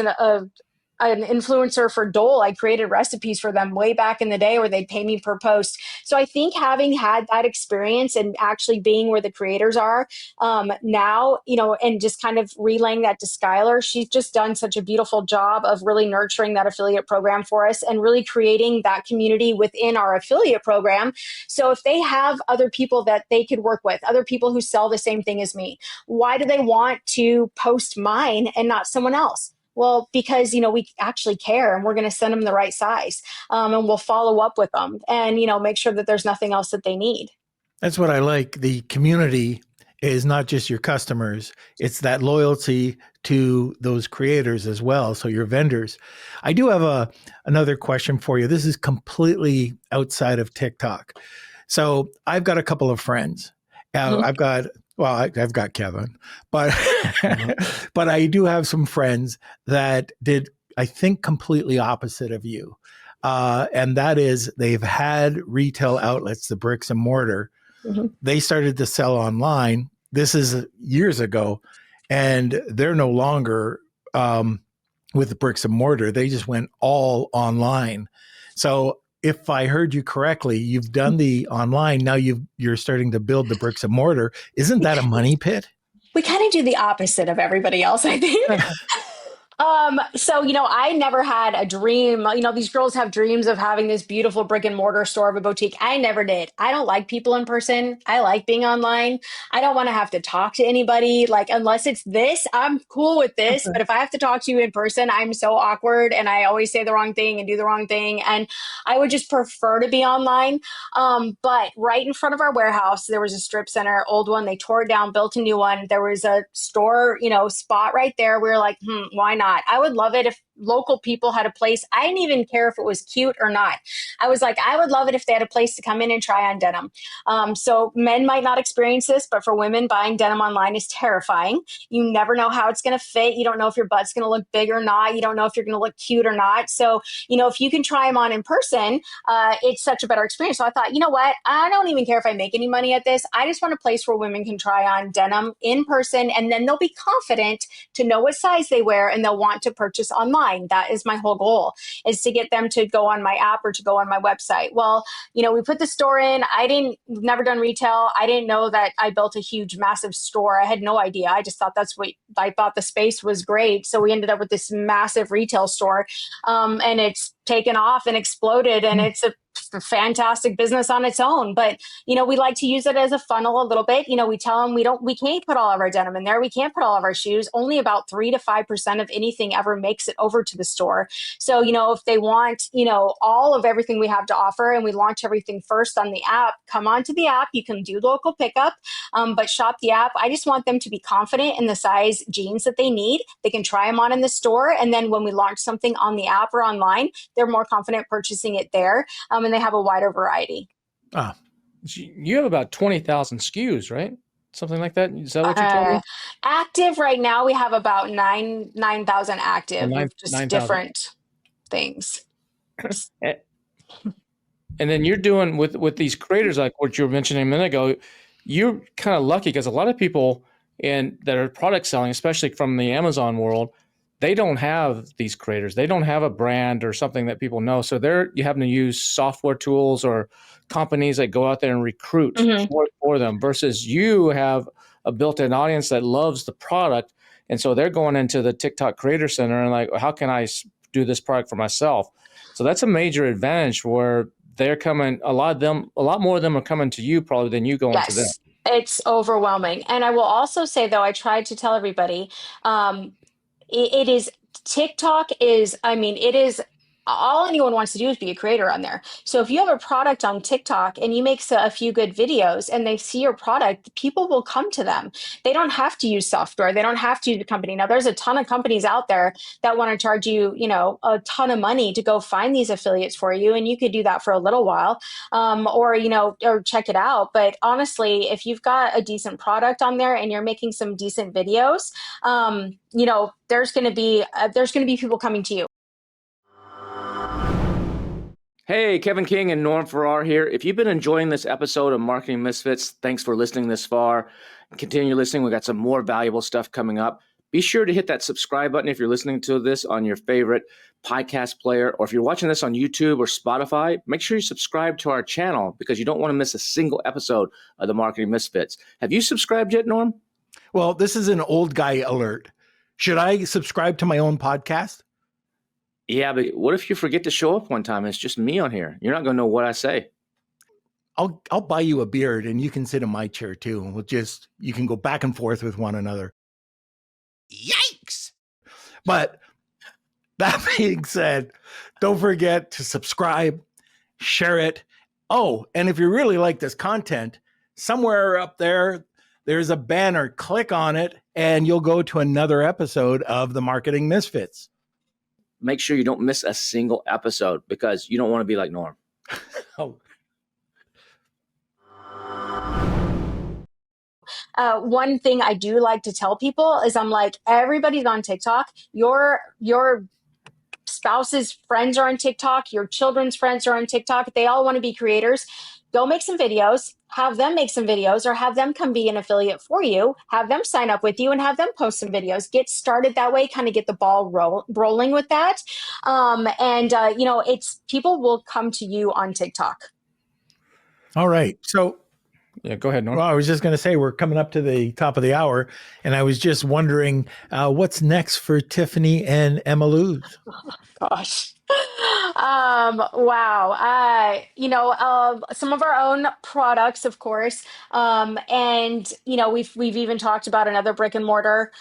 an influencer for Dole. I created recipes for them way back in the day where they'd pay me per post. So I think having had that experience and actually being where the creators are now, and just kind of relaying that to Skylar, she's just done such a beautiful job of really nurturing that affiliate program for us and really creating that community within our affiliate program. So if they have other people that they could work with, other people who sell the same thing as me, why do they want to post mine and not someone else? Well, because, we actually care and we're going to send them the right size and we'll follow up with them and, make sure that there's nothing else that they need. That's what I like. The community is not just your customers. It's that loyalty to those creators as well. So your vendors. I do have another question for you. This is completely outside of TikTok. So I've got a couple of friends. I've got Kevin, but but I do have some friends that did, I think, completely opposite of you. And that is they've had retail outlets, the bricks and mortar. Mm-hmm. They started to sell online. This is years ago, and they're no longer with the bricks and mortar. They just went all online. So if I heard you correctly, you've done the online. Now you're starting to build the bricks and mortar. Isn't that a money pit? We kind of do the opposite of everybody else, I think. So, I never had a dream. These girls have dreams of having this beautiful brick and mortar store of a boutique. I never did. I don't like people in person. I like being online. I don't want to have to talk to anybody. Like, unless it's this, I'm cool with this. But if I have to talk to you in person, I'm so awkward and I always say the wrong thing and do the wrong thing. And I would just prefer to be online. But right in front of our warehouse, there was a strip center, old one. They tore it down, built a new one. There was a store, spot right there. We were like, why not? I would love it if local people had a place. I didn't even care if it was cute or not. I was like, I would love it if they had a place to come in and try on denim. So men might not experience this, but for women, buying denim online is terrifying. You never know how it's going to fit. You don't know if your butt's going to look big or not. You don't know if you're going to look cute or not. So, if you can try them on in person, it's such a better experience. So I thought, you know what? I don't even care if I make any money at this. I just want a place where women can try on denim in person, and then they'll be confident to know what size they wear and they'll want to purchase online. That is my whole goal, is to get them to go on my app or to go on my website. Well, we put the store in. Never done retail. I didn't know that I built a huge, massive store. I had no idea. I just thought I thought the space was great. So we ended up with this massive retail store, and it's taken off and exploded, and it's a fantastic business on its own. But we like to use it as a funnel a little bit. We tell them we can't put all of our denim in there, we can't put all of our shoes. Only about 3 to 5% of anything ever makes it over to the store. So if they want all of everything we have to offer, and we launch everything first on the app, come onto the app. You can do local pickup, but shop the app. I just want them to be confident in the size jeans that they need. They can try them on in the store, and then when we launch something on the app or online, they're more confident purchasing it there, and they have a wider variety. You have about 20,000 SKUs, right? Something like that. Is that what you told me? Active right now, we have about 9,000 active of just 9,000. different things. And then you're doing with these creators, like what you were mentioning a minute ago, you're kind of lucky because a lot of people that are product selling, especially from the Amazon world, they don't have these creators. They don't have a brand or something that people know. So you having to use software tools or companies that go out there and recruit for them, versus you have a built-in audience that loves the product. And so they're going into the TikTok Creator Center and like, how can I do this product for myself? So that's a major advantage where they're coming. A lot more of them are coming to you probably than you going to them. It's overwhelming. And I will also say, though, I tried to tell everybody, it is TikTok is, it is all anyone wants to do is be a creator on there. So if you have a product on TikTok and you make a few good videos and they see your product, people will come to them. They don't have to use software. They don't have to use a company. Now, there's a ton of companies out there that want to charge you, a ton of money to go find these affiliates for you. And you could do that for a little while, or check it out. But honestly, if you've got a decent product on there and you're making some decent videos, there's going to be people coming to you. Hey, Kevin King and Norm Farrar here. If you've been enjoying this episode of Marketing Misfits, thanks for listening this far. Continue listening. We got some more valuable stuff coming up. Be sure to hit that subscribe button if you're listening to this on your favorite podcast player, or if you're watching this on YouTube or Spotify, make sure you subscribe to our channel because you don't want to miss a single episode of the Marketing Misfits. Have you subscribed yet, Norm? Well, this is an old guy alert. Should I subscribe to my own podcast? Yeah, but what if you forget to show up one time and it's just me on here? You're not going to know what I say. I'll buy you a beard and you can sit in my chair too. And you can go back and forth with one another. Yikes! But that being said, don't forget to subscribe, share it. Oh, and if you really like this content, somewhere up there's a banner. Click on it and you'll go to another episode of the Marketing Misfits. Make sure you don't miss a single episode because you don't want to be like Norm. Oh. One thing I do like to tell people is I'm like, everybody's on TikTok. Your spouse's friends are on TikTok. Your children's friends are on TikTok. They all want to be creators. Go make some videos, have them make some videos, or have them come be an affiliate for you, have them sign up with you and have them post some videos. Get started that way, kind of get the ball rolling with that. It's people will come to you on TikTok. All right. So Yeah, go ahead, Norm. Well, I was just going to say we're coming up to the top of the hour, and I was just wondering what's next for Tiffany and Emma Lou's. Gosh. Wow. Some of our own products, of course. And we've even talked about another brick and mortar.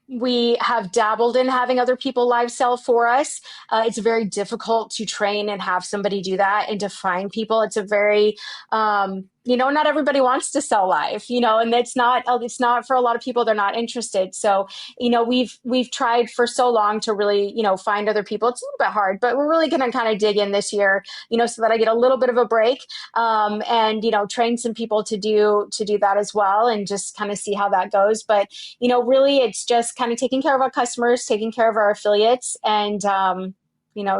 We have dabbled in having other people live sell for us. It's very difficult to train and have somebody do that and to find people. It's a very, not everybody wants to sell live, and it's not for a lot of people. They're not interested. So, we've tried for so long to really, find other people. It's a little bit hard, but we're really going to kind of dig in this year, so that I get a little bit of a break, and, train some people to do that as well, and just kind of see how that goes. But, really it's just kind of taking care of our customers, taking care of our affiliates, and,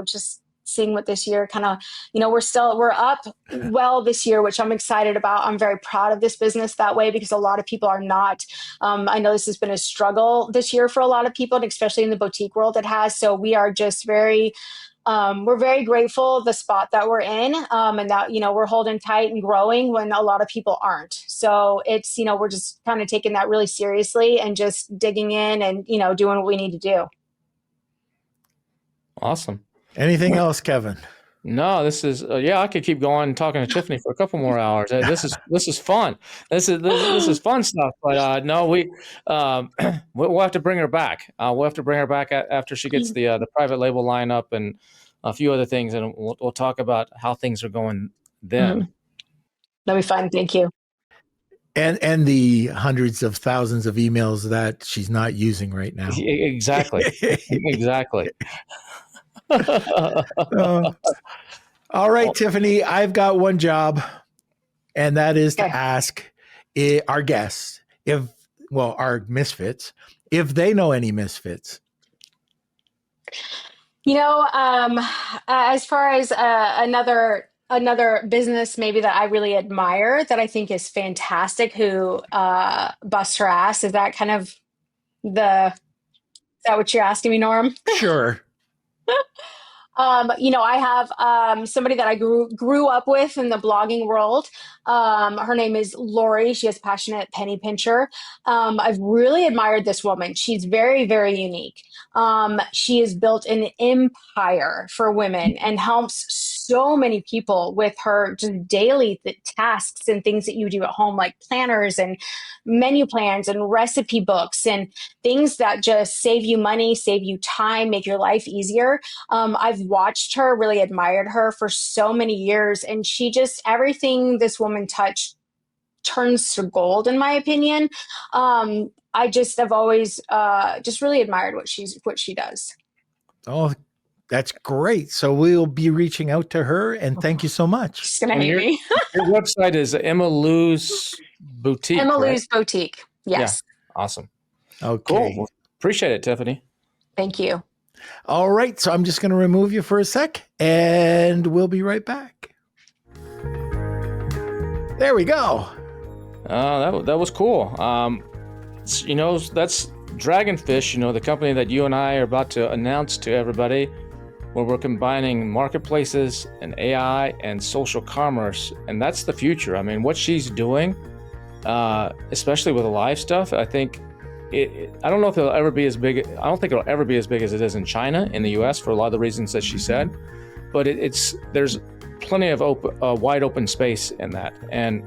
just seeing what this year kind of, we're up well this year, which I'm excited about. I'm very proud of this business that way, because a lot of people are not. I know this has been a struggle this year for a lot of people, and especially in the boutique world it has. So we are just we're very grateful the spot that we're in, and that, we're holding tight and growing when a lot of people aren't. So it's, we're just kind of taking that really seriously and just digging in and, doing what we need to do. Awesome. Anything else, Kevin? No, this is I could keep going talking to Tiffany for a couple more hours. This is fun. This is fun stuff. But no, we'll have to bring her back. We'll have to bring her back after she gets the private label lineup and a few other things, and we'll talk about how things are going then. Mm-hmm. That'll be fun. Thank you. And the hundreds of thousands of emails that she's not using right now. Exactly. Exactly. All right, Tiffany, I've got one job, and that is to ask our guests, our misfits, if they know any misfits. As far as another business maybe that I really admire, that I think is fantastic, who busts her ass, is that kind of is that what you're asking me, Norm? Sure. I have somebody that I grew up with in the blogging world. Her name is Lori. She has Passionate Penny Pincher. I've really admired this woman. She's very, very unique. She has built an empire for women and helps so many people with her just daily tasks and things that you do at home, like planners and menu plans and recipe books and things that just save you money, save you time, make your life easier. I've watched her, really admired her for so many years, and she just, everything this woman touched turns to gold, in my opinion. I just have always just really admired what she does. Oh, that's great. So we'll be reaching out to her, and thank you so much. She's gonna hate me. Your website is Emma Lou's Boutique. Emma right? Lou's Boutique. Yes. Yeah. Awesome. Okay. Cool. Well, appreciate it, Tiffany. Thank you. All right. So I'm just going to remove you for a sec, and we'll be right back. There we go. That was cool. That's Dragonfish, the company that you and I are about to announce to everybody, where we're combining marketplaces and AI and social commerce. And that's the future. I mean, what she's doing, especially with the live stuff, I think I don't know if it'll ever be as big. I don't think it'll ever be as big as it is in China, in the US, for a lot of the reasons that she said. But there's plenty of wide open space in that. And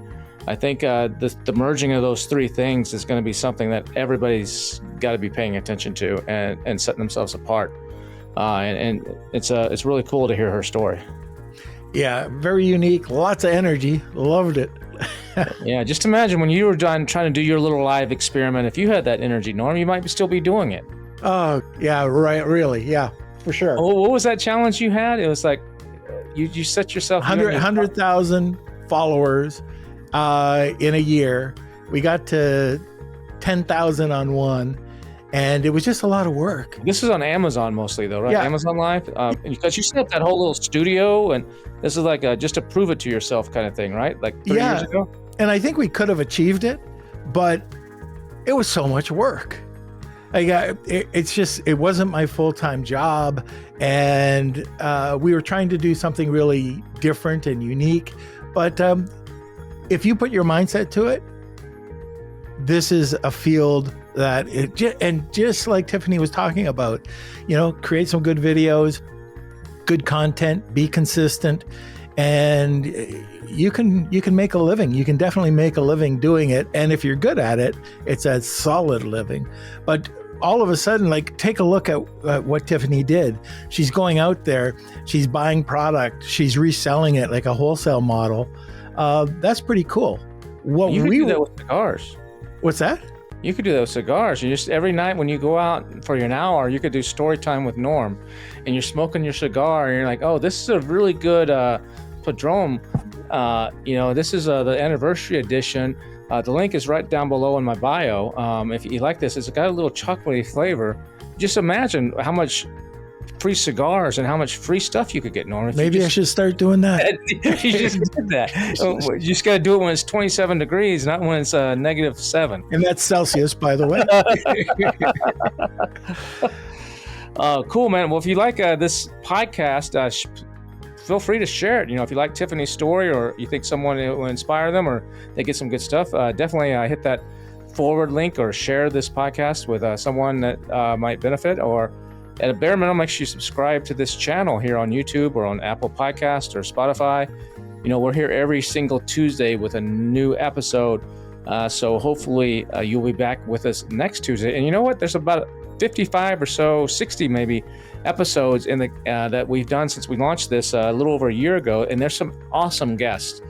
I think the merging of those three things is going to be something that everybody's got to be paying attention to and setting themselves apart. And it's really cool to hear her story. Yeah, very unique, lots of energy. Loved it. Yeah, just imagine when you were trying to do your little live experiment, if you had that energy, Norm, you might still be doing it. Oh, yeah, right, really. Yeah, for sure. Oh, what was that challenge you had? It was like you set yourself 100,000 followers in a year. We got to 10,000 on one, and it was just a lot of work. This is on Amazon mostly, though, right? Yeah. Amazon Live, because you set up that whole little studio, and this is like just to prove it to yourself kind of thing, right? Like 3 years ago. And I think we could have achieved it, but it was so much work. It wasn't my full-time job, and we were trying to do something really different and unique, but if you put your mindset to it, this is a field that and just like Tiffany was talking about, create some good videos, good content, be consistent, and you can make a living. You can definitely make a living doing it. And if you're good at it, it's a solid living. But all of a sudden, like, take a look at what Tiffany did. She's going out there, she's buying product, she's reselling it like a wholesale model. That's pretty cool. What You could do that with cigars. What's that? You could do that with cigars. You just every night when you go out for an hour, you could do story time with Norm, and you're smoking your cigar, and you're like, "Oh, this is a really good Padron. This is the anniversary edition. The link is right down below in my bio. If you like this, it's got a little chocolatey flavor. Just imagine how much free cigars and how much free stuff you could get, Norm. Maybe I should start doing that. You just did that. You just got to do it when it's 27 degrees, not when it's -7. And that's Celsius, by the way. Cool, man. Well, if you like this podcast, feel free to share it. If you like Tiffany's story, or you think someone will inspire them, or they get some good stuff, definitely hit that forward link or share this podcast with someone that might benefit. Or at a bare minimum, make sure you subscribe to this channel here on YouTube or on Apple Podcast or Spotify. We're here every single Tuesday with a new episode. So hopefully you'll be back with us next Tuesday. And you know what? There's about 55 or so, 60 maybe episodes in the that we've done since we launched this a little over a year ago. And there's some awesome guests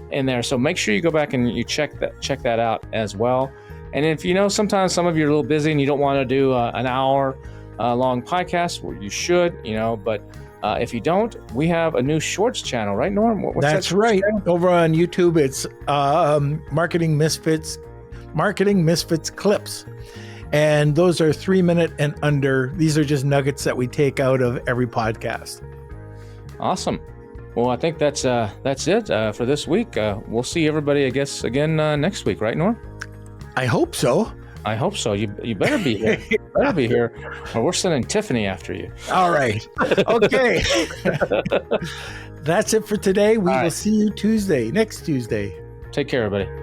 in there. So make sure you go back and you check that out as well. And if sometimes some of you are a little busy and you don't want to do an hour long podcast, well, you should, but if you don't, we have a new shorts channel, right, Norm? That's right. Channel? Over on YouTube, it's Marketing Misfits clips. And those are 3 minute and under. These are just nuggets that we take out of every podcast. Awesome. Well, I think that's it for this week. We'll see everybody, I guess, again next week, right, Norm? I hope so. I hope so. You better be here. You better be here, or we're sending Tiffany after you. All right. Okay. That's it for today. We will see you next Tuesday. Take care, everybody.